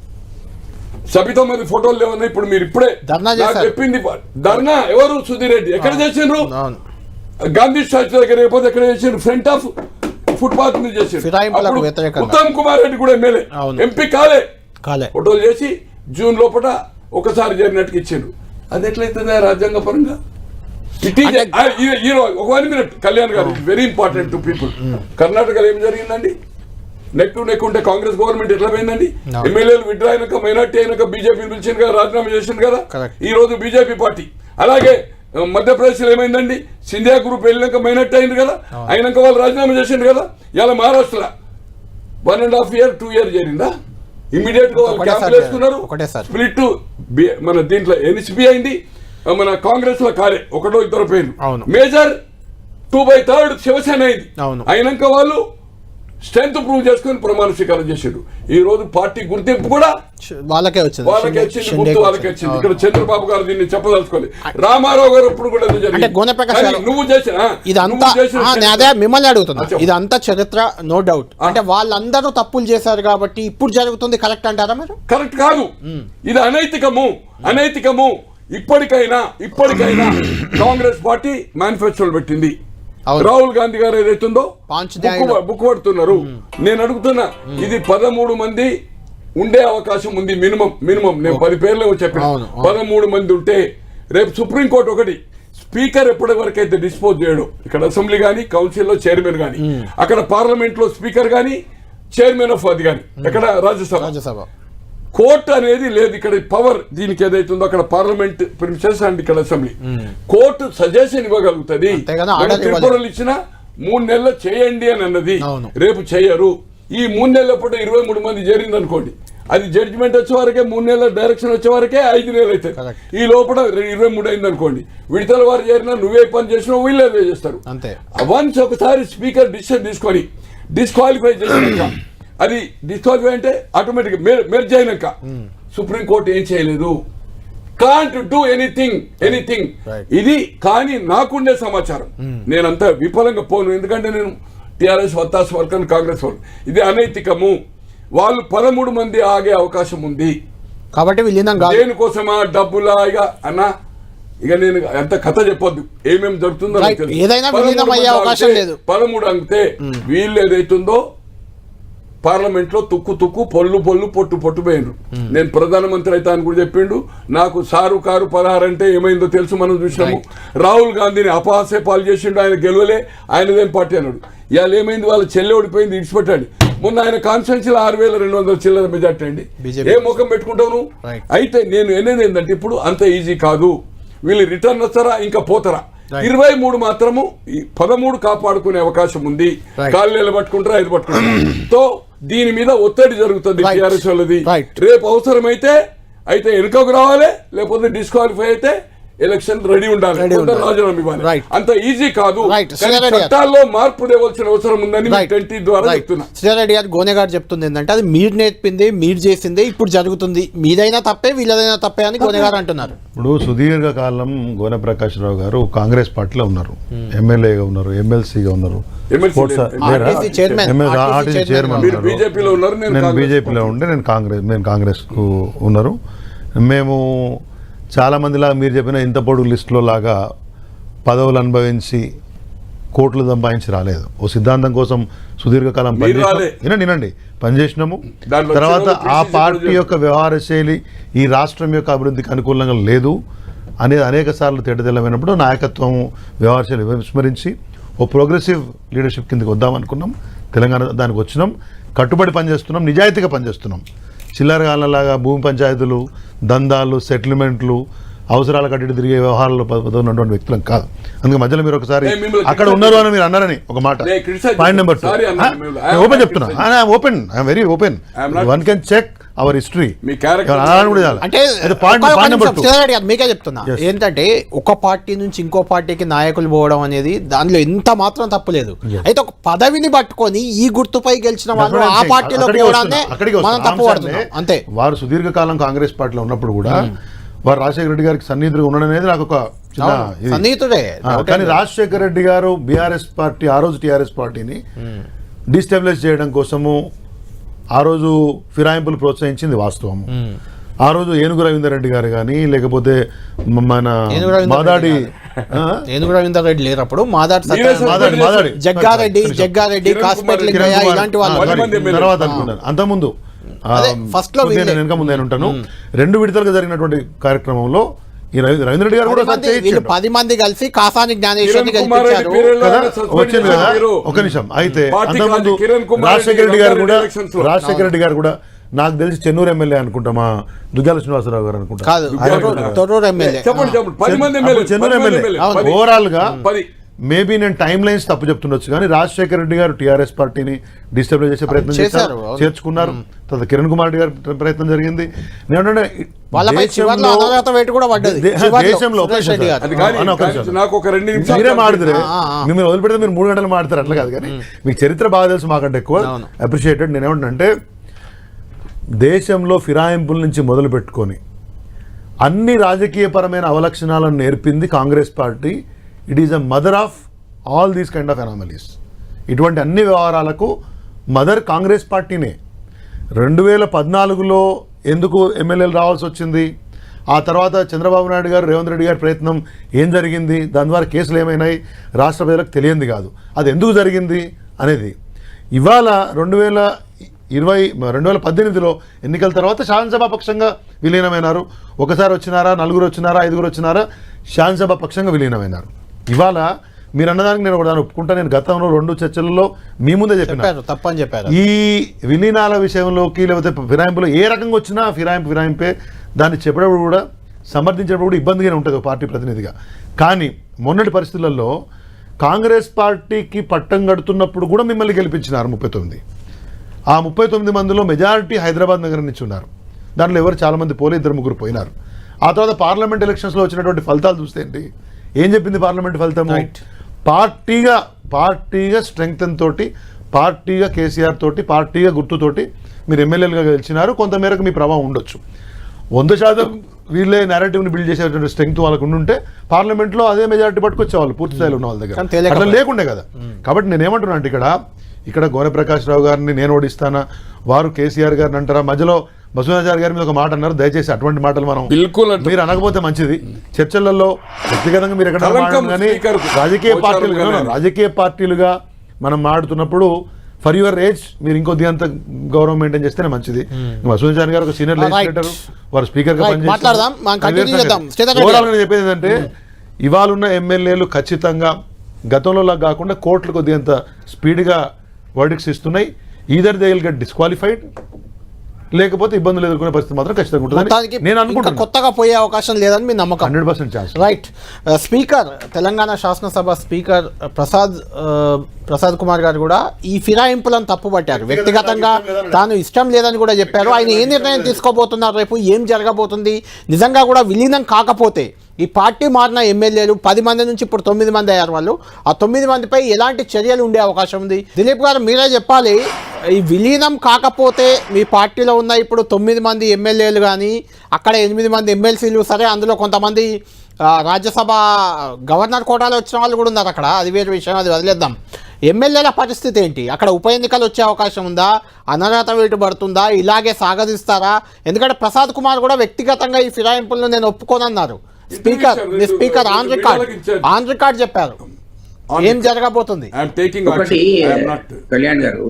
[SPEAKER 4] సబితో మంది ఫోటోలు లేవన్నా. ఇప్పుడు మీరు ఇప్పుడే చెప్పింది ధర్నా ఎవరు? సుధీర్ రెడ్డి. ఎక్కడ చేసిండ్రు? గాంధీ స్టాచ్యూ దగ్గర, లేకపోతే ఎక్కడ చేసిండ్రు? ఫ్రంట్ ఆఫ్ ఫుట్పాత్ మీద చేసిండ్రు. ఉత్తమ్ కుమార్ రెడ్డి కూడా ఎమ్మెల్యే, ఎంపీ కాలే. ఫోటోలు చేసి జూన్ లోపల ఒకసారి జరిగినట్టుగా ఇచ్చిండ్రు. అది ఎట్లయితుందా రాజ్యాంగ పరంగా? ఒక 1 minute కళ్యాణ్ గారు, వెరీ ఇంపార్టెంట్ టు పీపుల్. కర్ణాటకలో ఏం జరిగిందండి? నెక్ ఉంటే కాంగ్రెస్ గవర్నమెంట్ ఎట్లా పోయిందండి? ఎమ్మెల్యేలు విడ్రా అయినాక, మైనార్టీ అయినాక బీజేపీని పిలిచింది కదా, రాజీనామా చేసింది కదా. ఈ రోజు బీజేపీ పార్టీ. అలాగే మధ్యప్రదేశ్ లో ఏమైందండి? సింధియా గ్రూప్ వెళ్ళినాక మైనార్టీ అయింది కదా, అయినాక వాళ్ళు రాజీనామా చేసింది కదా. ఇలా మహారాష్ట్ర 1.5 year 2 year జరిగిందా? ఇమీడియట్ గా వాళ్ళు క్యాంపులు వేసుకున్నారు. స్ప్లిట్ మన దీంట్లో ఎన్సీపీ అయింది, మన కాంగ్రెస్ లో కాలే, 1-2 పేర్లు. మేజర్ 2/3 శివసేన అయింది. అయినాక వాళ్ళు స్ట్రెంత్ ప్రూవ్ చేసుకుని ప్రమాణ స్వీకారం చేశారు. ఈ రోజు పార్టీ గుర్తింపు కూడా వాళ్ళకే వచ్చింది. ఇక్కడ చంద్రబాబు గారు దీన్ని చెప్పదలుచుకోవాలి. రామారావు గారు ఇప్పుడు కూడా నువ్వు చేసిన
[SPEAKER 1] మిమ్మల్ని అడుగుతున్నా, ఇదంతా చరిత్ర నో డౌట్. అంటే వాళ్ళందరూ తప్పులు చేశారు కాబట్టి ఇప్పుడు జరుగుతుంది కరెక్ట్ అంటారా మీరు?
[SPEAKER 4] కరెక్ట్ కాదు, ఇది అనైతికము. ఇప్పటికైనా కాంగ్రెస్ పార్టీ మేనిఫెస్టోలు పెట్టింది. రాహుల్ గాంధీ గారు ఏదైతుందో బుక్ పడుతున్నారు. నేను అడుగుతున్నా, ఇది 13 మంది ఉండే అవకాశం ఉంది మినిమం. నేను 10 పేర్లు చెప్పాను. 13 మంది ఉంటే రేపు సుప్రీంకోర్టు ఒకటి స్పీకర్ ఎప్పటి వరకు అయితే డిస్పోజ్ చేయడం, ఇక్కడ అసెంబ్లీ కానీ కౌన్సిల్లో చైర్మన్ కానీ, అక్కడ పార్లమెంట్ లో స్పీకర్ కానీ చైర్మన్ ఆఫ్ అది కానీ, ఎక్కడ రాజ్యసభ కోర్టు అనేది లేదు. ఇక్కడ పవర్ దీనికి ఏదైతుందో అక్కడ పార్లమెంట్ ప్రిన్సెస్ అండ్ ఇక్కడ అసెంబ్లీ. కోర్టు సజెషన్ ఇవ్వగలుగుతుంది. త్రిపురలు ఇచ్చిన 3 నెలలు చేయండి అని అన్నది, రేపు చేయరు. ఈ 3 నెలల పూట 23 మంది చేరింది అనుకోండి, అది జడ్జిమెంట్ వచ్చే వరకే 3 నెలల డైరెక్షన్ వచ్చే వరకే 5 నెలలు అవుతాయి. ఈ లోపల 23 అయింది అనుకోండి, విడతల వారు చేరినా నువ్వే పని చేసినా వీళ్ళే చేస్తారు. వన్స్ ఒకసారి స్పీకర్ డిసిషన్ తీసుకొని డిస్క్వాలిఫై చేసినాక అది డిస్క్వాలిఫై అంటే ఆటోమేటిక్ మెర్జ్ అయినాక సుప్రీంకోర్టు ఏం చేయలేదు, కాంట్ డూ ఎనీథింగ్.
[SPEAKER 1] Right.
[SPEAKER 4] ఇది కానీ నాకుండే సమాచారం, నేనంతా విఫలంగా పోను, ఎందుకంటే నేను టిఆర్ఎస్ వత్తాసు వర్కర్, కాంగ్రెస్ వాళ్ళు, ఇది అనైతికము, వాళ్ళు 13 మంది ఆగే అవకాశం ఉంది.
[SPEAKER 1] కాబట్టి విలీనం కాదు.
[SPEAKER 4] దేనికోసమా? డబ్బులా? ఇక నేను ఎంత కథ చెప్పొద్దు, ఏమేమి జరుగుతుందో నాకు
[SPEAKER 1] Right.
[SPEAKER 4] తెలుసు.
[SPEAKER 1] ఏదైనా విలీనం అయ్యే అవకాశం లేదు.
[SPEAKER 4] 13 అంగితే వీళ్ళు ఏదైతుందో పార్లమెంట్ లో తుక్కు పొల్లు పొట్టు పోయినరు. నేను ప్రధానమంత్రి అయితే అని కూడా చెప్పిండు. నాకు సారు కారు 16 అంటే ఏమైందో తెలుసు, మనం చూసినాము. రాహుల్ గాంధీని అపహాస్య పాలు చేసిండు, ఆయన గెలవలే, ఆయనదేం పార్టీ అన్నాడు. ఇవాళ ఏమైంది, వాళ్ళ చెల్లె ఓడిపోయింది, ఇడిచిపెట్టాడు. మొన్న ఆయన కాన్స్టిట్యున్సీలో 6200 చిల్లర మెజార్టీ అండి. ఏ ముఖం పెట్టుకుంటావు నువ్వు? అయితే నేను అనేది ఏంటంటే ఇప్పుడు అంత ఈజీ కాదు. వీళ్ళు రిటర్న్ వస్తారా ఇంకా పోతారా? 23 మాత్రము 13 కాపాడుకునే అవకాశం ఉంది. కాళ్ళు నిలబట్టుకుంటారా, ఐదు పట్టుకుంటారా? తో దీని మీద ఒత్తిడి జరుగుతుంది టీఆర్ఎస్ వాళ్ళది. రేపు అవసరమైతే వెనుకకు రావాలి, లేకపోతే డిస్క్వాలిఫై అయితే ఎలక్షన్ రెడీ ఉండాలి, రాజీనామా ఇవ్వాలి. అంత ఈజీ కాదు. చట్టాల్లో మార్పు తేవాల్సిన అవసరం ఉందని ద్వారా చెప్తున్నా.
[SPEAKER 1] శ్రీరెడ్డి గారు, గోనె గారు చెప్తుంది ఏంటంటే అది మీరు నేర్పింది, మీరు చేసింది, ఇప్పుడు జరుగుతుంది, మీదైనా తప్పే వీళ్ళదైనా తప్పే అని గోనె గారు అంటున్నారు.
[SPEAKER 2] ఇప్పుడు సుదీర్ఘకాలం గోనె ప్రకాష్ రావు గారు కాంగ్రెస్ పార్టీలో ఉన్నారు, ఎమ్మెల్యేగా ఉన్నారు, ఎమ్మెల్సీగా ఉన్నారు,
[SPEAKER 4] బీజేపీలో ఉన్నారు,
[SPEAKER 2] నేను బీజేపీలో ఉండే, నేను కాంగ్రెస్ కు ఉన్నారు. మేము చాలా మందిలాగా మీరు చెప్పిన ఇంత పొడుగు లిస్టులో లాగా పదవులు అనుభవించి కోట్లు సంపాదించి రాలేదు. ఓ సిద్ధాంతం కోసం సుదీర్ఘకాలం పనిచేసినాము. తర్వాత ఆ పార్టీ యొక్క వ్యవహార శైలి ఈ రాష్ట్రం యొక్క అభివృద్ధికి అనుకూలంగా లేదు అనేది అనేక సార్లు తేటతెల్లమైనప్పుడు నాయకత్వం వ్యవహార శైలి విస్మరించి ఓ ప్రోగ్రెసివ్ లీడర్షిప్ కిందకి వద్దామనుకున్నాం. తెలంగాణ దానికి వచ్చినాం, కట్టుబడి పనిచేస్తున్నాం, నిజాయితీగా పనిచేస్తున్నాం. చిల్లరగాళ్ళలాగా భూమి పంచాయతీలు, దందాలు, సెటిల్మెంట్లు, అవసరాల కట్టి తిరిగే వ్యవహారాల్లో ఉన్నటువంటి వ్యక్తులం కాదు. అందుకే మధ్యలో మీరు ఒకసారి అక్కడ ఉన్నారు అని మీరు అన్నారని ఒక మాట. పాయింట్ నెంబర్ 2 ఓపెన్ చెప్తున్నా, open, I'm very open, one can check our history.
[SPEAKER 1] మీకే చెప్తున్నా ఏంటంటే ఒక పార్టీ నుంచి ఇంకో పార్టీకి నాయకులు పోవడం అనేది దానిలో ఎంత మాత్రం తప్పులేదు. అయితే ఒక పదవిని పట్టుకొని ఈ గుర్తుపై గెలిచిన వాళ్ళు ఆ పార్టీలో పోవడాన్ని మనం తప్పు పడుతున్నాం అంతే.
[SPEAKER 2] వారు సుదీర్ఘకాలం కాంగ్రెస్ పార్టీలో ఉన్నప్పుడు కూడా వారు రాజశేఖర రెడ్డి గారికి సన్నిహితుడు ఉండడం అనేది నాకు ఒక
[SPEAKER 1] సన్నిహితుడే.
[SPEAKER 2] కానీ రాజశేఖర రెడ్డి గారు బీఆర్ఎస్ పార్టీ, ఆ రోజు టీఆర్ఎస్ పార్టీని డిస్టెబిలైజ్ చేయడం కోసము ఆ రోజు ఫిరాయింపులు ప్రోత్సహించింది వాస్తవం. ఆ రోజు ఏనుగు రవీందర్ రెడ్డి గారు కానీ లేకపోతే మన మాదాడి
[SPEAKER 1] రవీందర్ రెడ్డి లేనప్పుడు మాదాడి జగ్గారెడ్డి ఇలాంటి వాళ్ళు
[SPEAKER 2] తర్వాత అనుకున్నాను. అంతకుముందు
[SPEAKER 1] ఫస్ట్ లో
[SPEAKER 2] వెనక ముందు ఉంటాను. 2 విడతలుగా జరిగినటువంటి కార్యక్రమంలో ఈ రవీంద్ర రెడ్డి గారు కూడా
[SPEAKER 1] 10 మంది కలిసి కాసాని జ్ఞానేశ్వరిని గెలిపించారు
[SPEAKER 2] వచ్చింది కదా. ఒక నిమిషం. అయితే అంతకుముందు రాజశేఖర రెడ్డి గారు కూడా నాకు తెలిసి చెన్నూరు ఎమ్మెల్యే అనుకుంటామా, దుగ్గాల శ్రీనివాసరావు గారు అనుకుంటా, చెన్నూరు ఎమ్మెల్యే. ఓవరాల్ గా మేబీ నేను టైం లైన్స్ తప్పు చెప్తుండొచ్చు కానీ రాజశేఖర రెడ్డి గారు టీఆర్ఎస్ పార్టీని డిస్టర్బ్ చేసే ప్రయత్నం చేశారు, చేర్చుకున్నారు. తర్వాత కిరణ్ కుమార్ రెడ్డి గారి ప్రయత్నం జరిగింది. మీరే మాట్లాడితే మిమ్మల్ని వదిలిపెడితే మీరు 3 గంటలు మాట్లాడతారు అట్లా కాదు. కానీ మీకు చరిత్ర బాగా తెలుసు, మాకంటే ఎక్కువ అప్రిషియేటెడ్. నేనేమంటే దేశంలో ఫిరాయింపుల నుంచి మొదలు పెట్టుకొని అన్ని రాజకీయపరమైన అవలక్షణాలను నేర్పింది Congress party. It is a mother of all these kind of anomalies. ఇటువంటి అన్ని వ్యవహారాలకు మదర్ కాంగ్రెస్ పార్టీనే. 2014లో ఎందుకు ఎమ్మెల్యేలు రావాల్సి వచ్చింది, ఆ తర్వాత చంద్రబాబు నాయుడు గారు, రేవంత్ రెడ్డి గారి ప్రయత్నం ఏం జరిగింది, దాని ద్వారా కేసులు ఏమైనాయి రాష్ట్ర ప్రజలకు తెలియంది కాదు. అది ఎందుకు జరిగింది అనేది ఇవాళ 2018లో ఎన్నికల తర్వాత శాసనసభ పక్షంగా విలీనమైనారు. ఒకసారి వచ్చినారా, 4 వచ్చినారా, 5 వచ్చినారా, శాసనసభ పక్షంగా విలీనమైనారు. ఇవాళ మీరు అన్నదానికి నేను ఒకదాన్ని ఒప్పుకుంటా. నేను గతంలో 2 చర్చలలో మీ ముందే
[SPEAKER 1] తప్పని చెప్పారు.
[SPEAKER 2] ఈ విలీనాల విషయంలోకి లేకపోతే ఫిరాయింపులో ఏ రకంగా వచ్చినా ఫిరాయింపే. దాన్ని చెప్పేటప్పుడు కూడా సమర్థించేటప్పుడు కూడా ఇబ్బందిగానే ఉంటుంది పార్టీ ప్రతినిధిగా. కానీ మొన్నటి పరిస్థితులలో కాంగ్రెస్ పార్టీకి పట్టం కడుతున్నప్పుడు కూడా మిమ్మల్ని గెలిపించినారు 39. ఆ 39 మందిలో మెజారిటీ హైదరాబాద్ నగరం నుంచి ఉన్నారు. దాంట్లో ఎవరు చాలామంది పోలే, 2-3 పోయినారు. ఆ తర్వాత పార్లమెంట్ ఎలక్షన్స్లో వచ్చినటువంటి ఫలితాలు చూస్తే ఏంటి, ఏం చెప్పింది పార్లమెంట్ ఫలితము? పార్టీగా స్ట్రెంగ్త్ తోటి పార్టీగా కేసీఆర్ తోటి పార్టీగా గుర్తుతోటి మీరు ఎమ్మెల్యేలుగా గెలిచినారు, కొంతమేరకు మీ ప్రభావం ఉండొచ్చు. 100% వీళ్ళే నేరేటివ్ని బిల్డ్ చేసేటువంటి స్ట్రెంగ్త్ వాళ్ళకు ఉండుంటే పార్లమెంట్లో అదే మెజారిటీ పట్టుకొచ్చేవాళ్ళు పూర్తి స్థాయిలో ఉన్న వాళ్ళ దగ్గర. అట్లా లేకుండే కదా. కాబట్టి నేనేమంటున్నా అంటే ఇక్కడ గోనె ప్రకాష్ రావు గారిని నేను ఓడిస్తానా, వారు కేసీఆర్ గారిని అంటారా, మధ్యలో బసవరాజారి గారి మీద ఒక మాట అన్నారు. దయచేసి అటువంటి మాటలు మనం మీరు అనకపోతే మంచిది. చర్చలలో వ్యక్తిగతంగా మీరు ఎక్కడ కానీ రాజకీయ పార్టీలుగా మనం మాట్లాడుతున్నప్పుడు ఫర్ యువర్ ఏజ్ మీరు ఇంకొద్ది అంత గౌరవం మెయింటైన్ చేస్తేనే మంచిది. బసవరాజారి గారు ఒక సీనియర్ లెజిస్లేటర్, వారు స్పీకర్ గా చెప్పేది ఏంటంటే ఇవాళ ఉన్న ఎమ్మెల్యేలు ఖచ్చితంగా గతంలో కాకుండా కోర్టులు కొద్దిగా అంత స్పీడ్గా వర్డిక్స్ ఇస్తున్నాయి. Either they will get disqualified, లేకపోతే ఇబ్బందులు ఎదుర్కొనే పరిస్థితి మాత్రం ఖచ్చితంగా ఉంటుంది. నేను అనుకుంటున్నాను
[SPEAKER 1] కొత్తగా పోయే అవకాశం లేదని మీ నమ్మకం.
[SPEAKER 2] 100% ఛాన్స్.
[SPEAKER 1] రైట్. స్పీకర్, తెలంగాణ శాసనసభ స్పీకర్ ప్రసాద్ కుమార్ గారు కూడా ఈ ఫిరాయింపులను తప్పుపట్టారు. వ్యక్తిగతంగా తాను ఇష్టం లేదని కూడా చెప్పారు. ఆయన ఏ నిర్ణయం తీసుకోబోతున్నారు, రేపు ఏం జరగబోతుంది, నిజంగా కూడా విలీనం కాకపోతే ఈ పార్టీ మారిన ఎమ్మెల్యేలు 10 మంది నుంచి ఇప్పుడు 9 మంది అయ్యారు. వాళ్ళు ఆ 9 మందిపై ఎలాంటి చర్యలు ఉండే అవకాశం ఉంది? దిలీప్ గారు మీరే చెప్పాలి. ఈ విలీనం కాకపోతే మీ పార్టీలో ఉన్న ఇప్పుడు 9 మంది ఎమ్మెల్యేలు కానీ అక్కడ 8 మంది ఎమ్మెల్సీలు, సరే అందులో కొంతమంది రాజ్యసభ గవర్నర్ కోటాలో వచ్చిన వాళ్ళు కూడా ఉన్నారు అక్కడ, అది వేరే విషయం, అది వదిలేద్దాం. ఎమ్మెల్యేల పరిస్థితి ఏంటి? అక్కడ ఉప ఎన్నికలు వచ్చే అవకాశం ఉందా? అనర్హత వేటు పడుతుందా? ఇలాగే సాగదీస్తారా? ఎందుకంటే ప్రసాద్ కుమార్ కూడా వ్యక్తిగతంగా ఈ ఫిరాయింపులను నేను ఒప్పుకోనన్నారు. స్పీకర్ ఆన్ రికార్డ్ చెప్పారు. ఏం జరగబోతుంది?
[SPEAKER 3] ఒకటి కళ్యాణ్ గారు,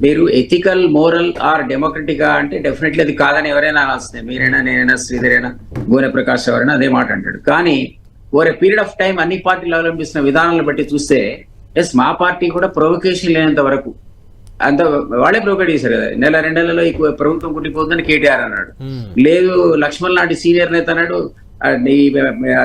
[SPEAKER 3] మీరు ఎథికల్, మోరల్ ఆర్ డెమోక్రటిక్ అంటే డెఫినెట్లీ అది కాదని ఎవరైనా అనాల్సిందే. మీరైనా, నేనైనా, శ్రీధర్ అయినా, గోనె ప్రకాష్ ఎవరైనా అదే మాట అంటాడు. కానీ over a period of time అన్ని పార్టీలు అవలంబిస్తున్న విధానాలను బట్టి చూస్తే ఎస్ మా పార్టీ కూడా ప్రొవొకేషన్ లేనంత వరకు అంత వాళ్ళే ప్రొవోకేట్ చేశారు కదా. 1-2 నెలల్లో ఈ ప్రభుత్వం కుట్టిపోతుందని కేటీఆర్ అన్నాడు. లేదు లక్ష్మణ్ లాంటి సీనియర్ నేత అన్నాడు ఈ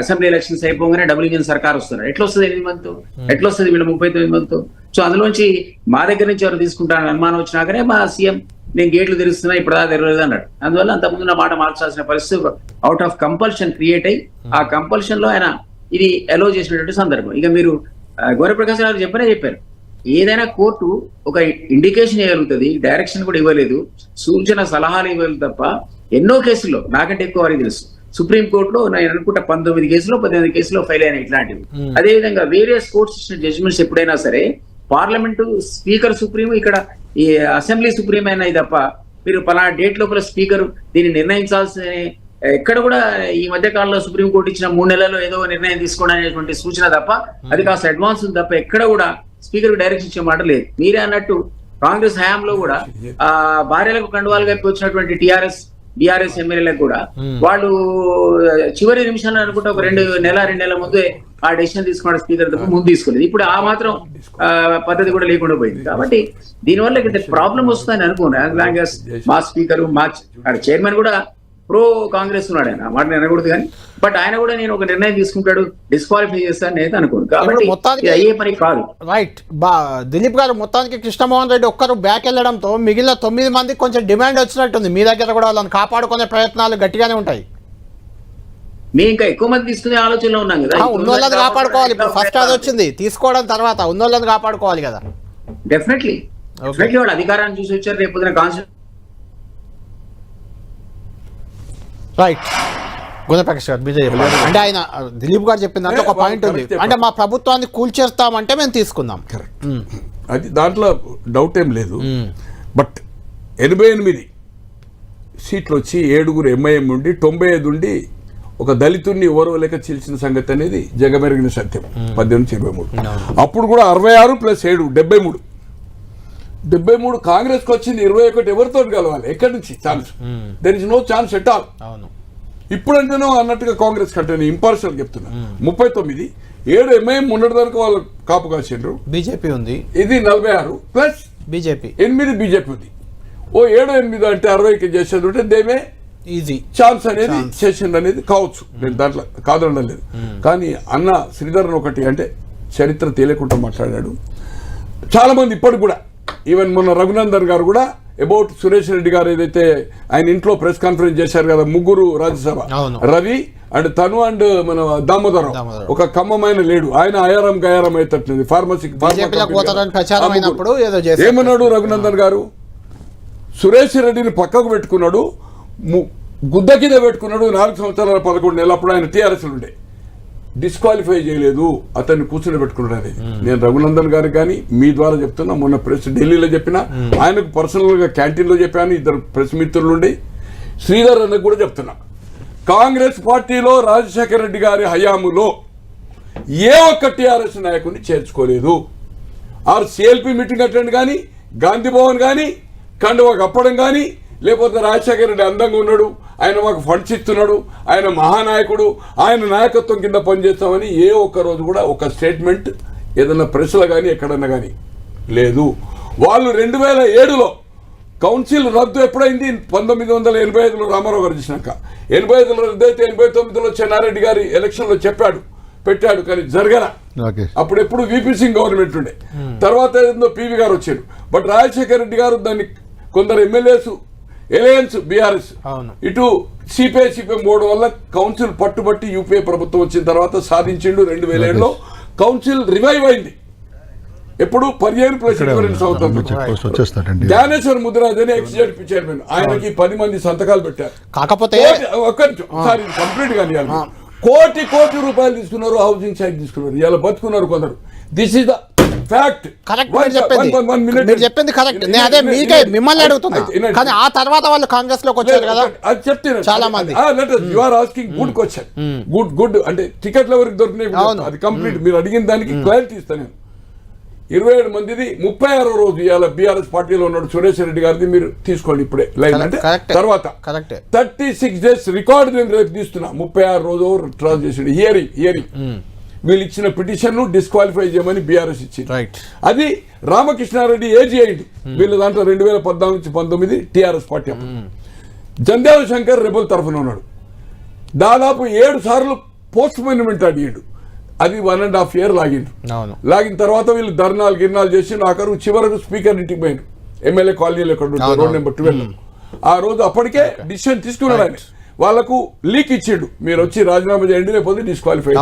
[SPEAKER 3] అసెంబ్లీ ఎలక్షన్స్ అయిపోగానే డబుల్ ఇంజిన్ సర్కార్ వస్తున్నారు. ఎట్లా వస్తుంది 8 మంత్, ఎట్లా వస్తుంది వీళ్ళు 39 మంత్? సో అందులోంచి మా దగ్గర నుంచి ఎవరు తీసుకుంటారని అనుమానం వచ్చినాకనే మా సీఎం నేను గేట్లు తెరుస్తున్నా ఇప్పుడు దాకా తెరవలేదు అన్నాడు. అందువల్ల అంతకుముందు నా మాట మార్చాల్సిన పరిస్థితి అవుట్ ఆఫ్ కంపల్షన్ క్రియేట్ అయ్యి ఆ కంపల్షన్ లో ఆయన ఇది అలో చేసినటువంటి సందర్భం. ఇక మీరు గోనె ప్రకాష్ గారు చెప్పారు, ఏదైనా కోర్టు ఒక ఇండికేషన్ ఇవ్వగలుగుతుంది, డైరెక్షన్ కూడా ఇవ్వలేదు, సూచన సలహాలు ఇవ్వలేదు తప్ప ఎన్నో కేసుల్లో నాకంటే ఎక్కువ వారికి తెలుసు. సుప్రీంకోర్టులో నేను అనుకుంటా 19 కేసులో 18 కేసులో ఫైల్ అయిన ఇట్లాంటివి. అదేవిధంగా వేరియస్ కోర్ట్స్ ఇచ్చిన జడ్జిమెంట్స్ ఎప్పుడైనా సరే పార్లమెంటు స్పీకర్ సుప్రీం, ఇక్కడ ఈ అసెంబ్లీ సుప్రీం అయినాయి తప్ప మీరు పలానా డేట్ లోపల స్పీకర్ దీన్ని నిర్ణయించాల్సిన ఎక్కడ కూడా ఈ మధ్య కాలంలో సుప్రీంకోర్టు ఇచ్చిన 3 నెలల్లో ఏదో నిర్ణయం తీసుకోవడం అనేటువంటి సూచన తప్ప, అది కాస్త అడ్వాన్స్ ఉంది తప్ప ఎక్కడ కూడా స్పీకర్ డైరెక్షన్ ఇచ్చే మాట లేదు. మీరే అన్నట్టు కాంగ్రెస్ హయాంలో కూడా భార్యలకు కండువాలు కప్పి వచ్చినటువంటి బీఆర్ఎస్ ఎమ్మెల్యేలకు కూడా వాళ్ళు చివరి నిమిషాలు అనుకుంటే ఒక 2 నెలల ముందే ఆ డెసిషన్ తీసుకున్న స్పీకర్ తప్ప ముందు తీసుకోలేదు. ఇప్పుడు ఆ మాత్రం పద్ధతి కూడా లేకుండా పోయింది. కాబట్టి దీనివల్ల ఇక్కడ ప్రాబ్లం వస్తుందని అనుకోను. యాజ్ లాంగ్ యాజ్ మా స్పీకర్, మా చైర్మన్ కూడా ప్రో కాంగ్రెస్ ఉన్నాడు, ఆయన మాట అనకూడదు కానీ, బట్ ఆయన కూడా నేను ఒక నిర్ణయం తీసుకుంటాడు, డిస్క్వాలిఫై చేస్తాను నేను అనుకోను. కాబట్టి అయ్యే పని కాదు.
[SPEAKER 1] రైట్. దిలీప్ గారు, మొత్తానికి కృష్ణమోహన్ రెడ్డి ఒక్కరు బ్యాక్ వెళ్ళడంతో మిగిలిన 9 మందికి కొంచెం డిమాండ్ వచ్చినట్టుంది. మీ దగ్గర కూడా వాళ్ళని కాపాడుకునే ప్రయత్నాలు గట్టిగానే ఉంటాయి.
[SPEAKER 3] మేము ఇంకా ఎక్కువ మంది తీసుకునే ఆలోచనలో ఉన్నాం కదా.
[SPEAKER 1] ఉన్నోళ్ళని కాపాడుకోవాలి. ఇప్పుడు ఫస్ట్ అది వచ్చింది, తీసుకోవడం తర్వాత ఉన్నోళ్ళని కాపాడుకోవాలి కదా.
[SPEAKER 3] డెఫినెట్లీ వాళ్ళు అధికారాన్ని చూసి వచ్చారు. రేపు కాన్స్టిట్యూషన్.
[SPEAKER 1] రైట్. గోనె ప్రకాష్ గారు మీరే చెప్పారు. అంటే ఆయన దిలీప్ గారు చెప్పిన దాంట్లో ఒక పాయింట్ ఉంది. అంటే మా ప్రభుత్వాన్ని కూల్చేస్తామంటే మేము తీసుకుందాం.
[SPEAKER 4] కరెక్ట్. అది దాంట్లో డౌట్ ఏం లేదు. బట్ 88 సీట్లు వచ్చి 7 ఎంఐఎం ఉండి 95 ఉండి ఒక దళితుడిని ఎవరో లేక చీల్చిన సంగతి అనేది జగమెరిగిన సత్యం. 1823 అప్పుడు కూడా 66 + 7 73 కాంగ్రెస్కి వచ్చింది. 21 ఎవరితో కలవాలి? ఎక్కడి నుంచి chance? There is no chance at all. ఇప్పుడంటేనో అన్నట్టుగా కాంగ్రెస్ కంటే ఇంపార్షియల్ చెప్తున్నా. 39 7 ఎంఐఎం ఉండడానికి వాళ్ళు కాపు కాసిండ్రు.
[SPEAKER 1] బీజేపీ ఉంది.
[SPEAKER 4] ఇది 46 ప్లస్
[SPEAKER 1] బీజేపీ
[SPEAKER 4] 8 బీజేపీ ఉంది. ఓ 7-8 అంటే 60కి చేసేది ఉంటే దేమే
[SPEAKER 1] ఈజీ
[SPEAKER 4] ఛాన్స్ అనేది చేసింది అనేది కావచ్చు. నేను దాంట్లో కాదనడం లేదు. కానీ అన్న శ్రీధరన్ ఒకటి అంటే చరిత్ర తెలియకుండా మాట్లాడాడు. చాలా మంది ఇప్పటికి కూడా, ఈవెన్ మొన్న రఘునందన్ గారు కూడా అబౌట్ సురేష్ రెడ్డి గారు ఏదైతే ఆయన ఇంట్లో ప్రెస్ కాన్ఫరెన్స్ చేశారు కదా, 3 రాజ్యసభ, రవి, అండ్ తను అండ్ మన దామోదరం ఒక ఖమ్మమైన లేడు, ఆయన ఆయారం గయారం అయ్యేటట్లేదు. ఫార్మసీ ఏమన్నాడు రఘునందన్ గారు? సురేష్ రెడ్డిని పక్కకు పెట్టుకున్నాడు, గుద్ద కింద పెట్టుకున్నాడు. 4 సంవత్సరాల 11 నెలలు అప్పుడు ఆయన టీఆర్ఎస్ ఉండే, డిస్క్వాలిఫై చేయలేదు, అతన్ని కూర్చొని పెట్టుకున్నాడు అనేది. నేను రఘునందన్ గారికి కానీ మీ ద్వారా చెప్తున్నా, మొన్న ప్రెస్ ఢిల్లీలో చెప్పిన, ఆయనకు పర్సనల్గా క్యాంటీన్లో చెప్పాను, 2 ప్రెస్ మిత్రులు ఉండి, శ్రీధర్ అన్నకు కూడా చెప్తున్నా, కాంగ్రెస్ పార్టీలో రాజశేఖర రెడ్డి గారి హయాములో ఏ ఒక్క టీఆర్ఎస్ నాయకుడిని చేర్చుకోలేదు. ఆర్ సిఎల్పి మీటింగ్ అటెండ్ కానీ, గాంధీ భవన్ కానీ, కండువా కప్పడం కానీ, లేకపోతే రాజశేఖర రెడ్డి అందంగా ఉన్నాడు, ఆయన మాకు ఫండ్స్ ఇస్తున్నాడు, ఆయన మహానాయకుడు, ఆయన నాయకత్వం కింద పనిచేస్తామని ఏ ఒక్క రోజు కూడా ఒక స్టేట్మెంట్ ఏదన్నా ప్రెస్లో కానీ ఎక్కడన్నా కానీ లేదు. వాళ్ళు 2007లో కౌన్సిల్ రద్దు ఎప్పుడైంది? 1985లో రామారావు గారు చేసినాక. 85లో రద్దు అయితే 89లో చెన్నారెడ్డి గారి ఎలక్షన్లో పెట్టాడు, కానీ జరగల. అప్పుడు ఎప్పుడు వీపీ సింగ్ గవర్నమెంట్ ఉండే, తర్వాత ఏదో పీవీ గారు వచ్చాడు. బట్ రాజశేఖర రెడ్డి గారు దాన్ని కొందరు ఎమ్మెల్యేస్ ఎలయన్స్ బీఆర్ఎస్ ఇటు సిపిఐ పోవడం వల్ల కౌన్సిల్ పట్టుబట్టి యూపీఏ ప్రభుత్వం వచ్చిన తర్వాత సాధించిండు. 2007లో కౌన్సిల్ రివైవ్ అయింది. ఎప్పుడు 15+2 సంవత్సరాలు జ్ఞానేశ్వర్ ముదిరాజ్ అని ఎక్స్జెడ్పీ చైర్మన్, ఆయనకి 10 మంది సంతకాలు పెట్టారు.
[SPEAKER 1] కాకపోతే
[SPEAKER 4] కంప్లీట్ గా కోటి రూపాయలు తీసుకున్నారు, హౌసింగ్ సైట్ తీసుకున్నారు, ఇలా బతుకున్నారు కొందరు. This is the fact.
[SPEAKER 1] చెప్పింది కరెక్ట్. అదే మీకే మిమ్మల్ని అడుగుతున్నా, కానీ ఆ తర్వాత వాళ్ళు కాంగ్రెస్ లోకి వచ్చారు కదా,
[SPEAKER 4] అది చెప్తే
[SPEAKER 1] చాలా మంది.
[SPEAKER 4] You are asking good question. Good అంటే టికెట్లు ఎవరికి దొరికినాయి, అది కంప్లీట్. మీరు అడిగిన దానికి క్లారిటీ ఇస్తాను. 27 మందిది 36వ రోజు ఇవాళ బీఆర్ఎస్ పార్టీలో ఉన్నాడు సురేష్ రెడ్డి గారిది, మీరు తీసుకోండి ఇప్పుడే లైన్. అంటే తర్వాత 36 days రికార్డు నేను రేపు తీస్తున్నా. 36 రోజు ట్రాన్స్ చేసిండు హియరింగ్. వీళ్ళు ఇచ్చిన పిటిషన్ డిస్క్వాలిఫై చేయమని బీఆర్ఎస్ ఇచ్చింది. అది రామకృష్ణారెడ్డి ఏజీ అయింది వీళ్ళ దాంట్లో 2014 నుంచి 19 TRS party. Jandhyala Shankar rebel తరఫున ఉన్నాడు. దాదాపు 7 సార్లు పోస్ట్ పోన్మెంట్ అడిగాడు. అది 1.5 year లాగిన తర్వాత వీళ్ళు గిర్నాలు చేసి చివరకు స్పీకర్ ఇంటికి పోయారు. ఎమ్మెల్యే కాలనీలో ఎక్కడ ఉంటారు, రోడ్ నెంబర్ 12. ఆ రోజు అప్పటికే డిసిషన్ తీసుకున్నాడు ఆయన. వాళ్ళకు లీక్ ఇచ్చిండు, మీరు వచ్చి రాజీనామా చేయండి లేకపోతే డిస్క్వాలిఫై.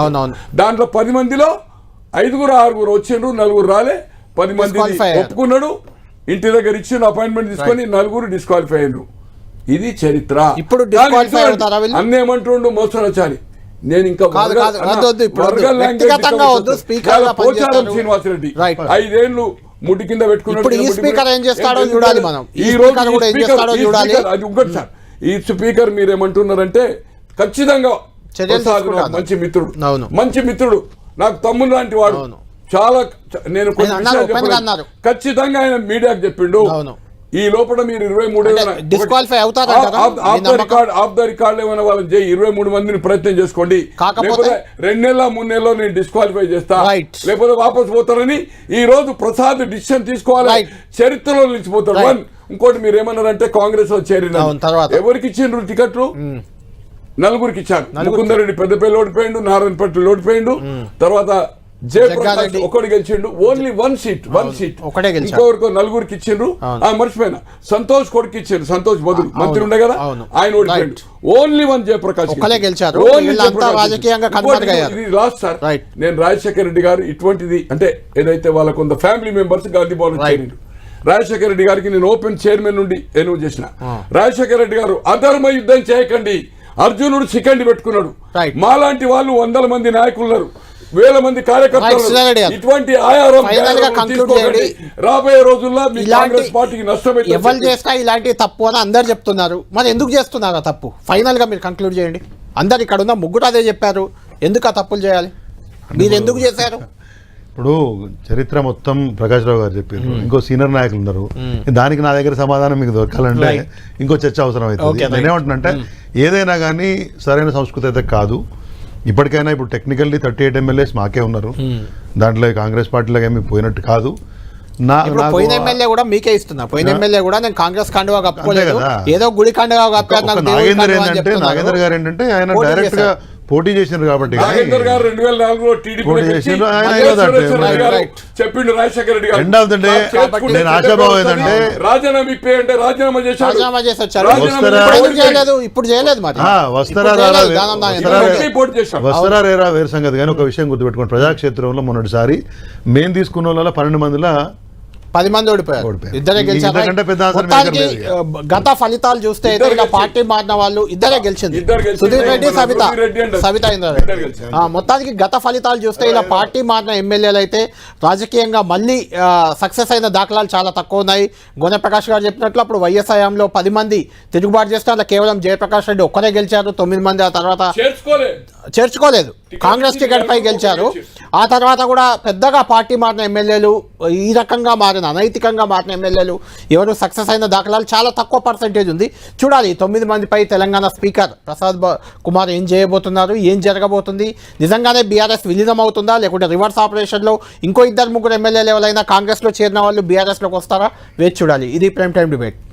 [SPEAKER 4] దాంట్లో 10 మందిలో 5-6 వచ్చిండ్రు, 4 రాలే. 10 మంది ఒప్పుకున్నాడు, ఇంటి దగ్గర ఇచ్చిండు, అపాయింట్మెంట్ తీసుకొని 4 డిస్క్వాలిఫై అయ్యారు. ఇది చరిత్ర.
[SPEAKER 1] ఇప్పుడు
[SPEAKER 4] అన్నేమంటుండు మోసనచారి. నేను ఇంకా శ్రీనివాసరెడ్డి 5 ఏళ్ళు ముడి కింద పెట్టుకున్నాడు. అది ఒక్కటి సార్. ఈ స్పీకర్ మీరేమంటున్నారంటే ఖచ్చితంగా మంచి మిత్రుడు, నాకు తమ్ముడు లాంటి వాడు. చాలా నేను ఖచ్చితంగా ఆయన మీడియాకు చెప్పిండు. ఈ లోపల మీరు 23 ఆఫ్ ద రికార్డ్ ఏమైనా వాళ్ళని 23 మందిని ప్రయత్నం చేసుకోండి, లేకపోతే 2 నెలల 3 నెలల్లో నేను డిస్క్వాలిఫై చేస్తా, లేకపోతే వాపస్ పోతారని ఈ రోజు ప్రసాద్ డిసిషన్ తీసుకోవాలి, చరిత్రలో నిలిచిపోతాడు. ఇంకోటి మీరు ఏమన్నారంటే కాంగ్రెస్ లో చేరిన ఎవరికి ఇచ్చిండ్రు టికెట్లు? 4 ఇచ్చారు. ముకుందరెడ్డి పెద్దపల్లి ఓడిపోయిండు, నారాయణపేట ఓడిపోయిండు, తర్వాత జయప్రకాష్ ఒకటి గెలిచిండు. Only 1 seat. ఇంకొకరికి 4 ఇచ్చిండ్రు. మర్చిపోయినా, సంతోష్ కొడుకు ఇచ్చిండ్రు, సంతోష్ బదులు మంత్రి ఉండే కదా, ఆయన ఓడిపోయిండు. ఓన్లీ 1 జయప్రకాష్ గెలిచారు. లాస్ట్ సార్, నేను రాజశేఖర రెడ్డి గారు ఇటువంటిది అంటే ఏదైతే వాళ్ళ కొంత ఫ్యామిలీ మెంబర్స్ గాంధీ భవన్ చేరిండు. రాజశేఖర రెడ్డి గారికి నేను ఓపెన్ చైర్మన్ నుండి ఎన్నువు చేసిన. రాజశేఖర రెడ్డి గారు అధర్మ యుద్ధం చేయకండి, అర్జునుడు శిఖండి పెట్టుకున్నాడు. మాలాంటి వాళ్ళు 100 మంది నాయకులు ఉన్నారు, 1000 మంది కార్యకర్తలు. ఇటువంటి రాబోయే రోజుల్లో కాంగ్రెస్ పార్టీకి నష్టమే.
[SPEAKER 1] ఎవరు చేసినా ఇలాంటి తప్పు అని అందరు చెప్తున్నారు, మరి ఎందుకు చేస్తున్నారు ఆ తప్పు? ఫైనల్ గా మీరు కంక్లూడ్ చేయండి. అందరు ఇక్కడ ఉన్న ముగ్గురు అదే చెప్పారు, ఎందుకు ఆ తప్పులు చేయాలి, మీరు ఎందుకు చేశారు?
[SPEAKER 2] ఇప్పుడు చరిత్ర మొత్తం ప్రకాష్ రావు గారు చెప్పారు, ఇంకో సీనియర్ నాయకులు ఉన్నారు. దానికి నా దగ్గర సమాధానం మీకు దొరకాలంటే ఇంకో చర్చ అవసరం అవుతుంది. నేనేమంటున్నానంటే ఏదైనా కానీ సరైన సంస్కృతి అయితే కాదు. ఇప్పటికైనా ఇప్పుడు టెక్నికల్లీ 38 MLAs మాకే ఉన్నారు, దాంట్లో కాంగ్రెస్ పార్టీలోకి ఏమి పోయినట్టు కాదు.
[SPEAKER 1] పోయిన ఎమ్మెల్యే కూడా మీకే ఇస్తున్నా. పోయిన ఎమ్మెల్యే కూడా నేను కాంగ్రెస్ కండువా కప్పుకోలేదు, ఏదో గుడి కండువా కప్పారు.
[SPEAKER 2] నాగేందర్ గారు ఏంటంటే ఆయన డైరెక్ట్ గా పోటీ చేసినారు కాబట్టి కానీ
[SPEAKER 4] నాగేందర్ గారు 2004లో టీడీపీ
[SPEAKER 2] పోటీ చేసిండ్రు, ఆయన అయినా
[SPEAKER 4] చెప్పిండు రాజశేఖర రెడ్డి గారు.
[SPEAKER 2] ఎండ్ ఆఫ్ ద డే నేను ఆశాభావం ఏంటంటే
[SPEAKER 4] రాజీనామా ఇప్పే అంటే రాజీనామా చేశాడు.
[SPEAKER 1] రాజీనామా చేసి వచ్చారు.
[SPEAKER 4] రాజీనామా
[SPEAKER 1] ఇప్పుడు చేయలేదు మరి.
[SPEAKER 2] వస్తారా
[SPEAKER 1] ఇప్పుడు
[SPEAKER 2] రారా
[SPEAKER 1] చేయలేదు, దానం దానం.
[SPEAKER 4] పోటీ చేశాడు.
[SPEAKER 2] వస్తారా రేరా వేరు సంగతి. కానీ ఒక విషయం గుర్తుపెట్టుకోండి, ప్రజాక్షేత్రంలో మొన్నటిసారి మేము తీసుకున్న వాళ్ళ 12 మందిలో
[SPEAKER 1] 10 మంది ఓడిపోయారు. ఇద్దరే గెలిచారు.
[SPEAKER 2] ఇంతకంటే పెద్ద ఆన్సర్
[SPEAKER 1] మొత్తానికి
[SPEAKER 2] లేదు.
[SPEAKER 1] గత ఫలితాలు చూస్తే అయితే ఇలా పార్టీ మారిన వాళ్ళు ఇద్దరే గెలిచింది.
[SPEAKER 4] ఇద్దరు గెలిచింది.
[SPEAKER 1] సుధీర్ రెడ్డి, సబితా
[SPEAKER 4] ఇద్దరు
[SPEAKER 1] ఇంద్రారెడ్డి.
[SPEAKER 4] గెలిచారు.
[SPEAKER 1] మొత్తానికి గత ఫలితాలు చూస్తే ఇలా పార్టీ మారిన ఎమ్మెల్యేలు అయితే రాజకీయంగా మళ్ళీ సక్సెస్ అయిన దాఖలాలు చాలా తక్కువ ఉన్నాయి. గోనెప్రకాష్ గారు చెప్పినట్లు అప్పుడు వైఎస్ హయాంలో 10 మంది తిరుగుబాటు చేస్తే అలా కేవలం జయప్రకాష్ రెడ్డి ఒక్కరే గెలిచారు. 9 మంది ఆ తర్వాత చేర్చుకోలేదు. కాంగ్రెస్ టికెట్ పై గెలిచారు. ఆ తర్వాత కూడా పెద్దగా పార్టీ మారిన ఎమ్మెల్యేలు, ఈ రకంగా మారిన అనైతికంగా మారిన ఎమ్మెల్యేలు ఎవరు సక్సెస్ అయిన దాఖలాలు చాలా తక్కువ పర్సెంటేజ్ ఉంది. చూడాలి 9 మందిపై తెలంగాణ స్పీకర్ ప్రసాద్ కుమార్ ఏం చేయబోతున్నారు, ఏం జరగబోతుంది, నిజంగానే బీఆర్ఎస్ విలీనం అవుతుందా, లేకుంటే రివర్స్ ఆపరేషన్లో ఇంకో 2-3 ఎమ్మెల్యేలు ఎవరైనా కాంగ్రెస్లో చేరిన వాళ్ళు బీఆర్ఎస్లోకి వస్తారా, వేచి చూడాలి. ఇది ప్రైమ్ టైం డిబేట్.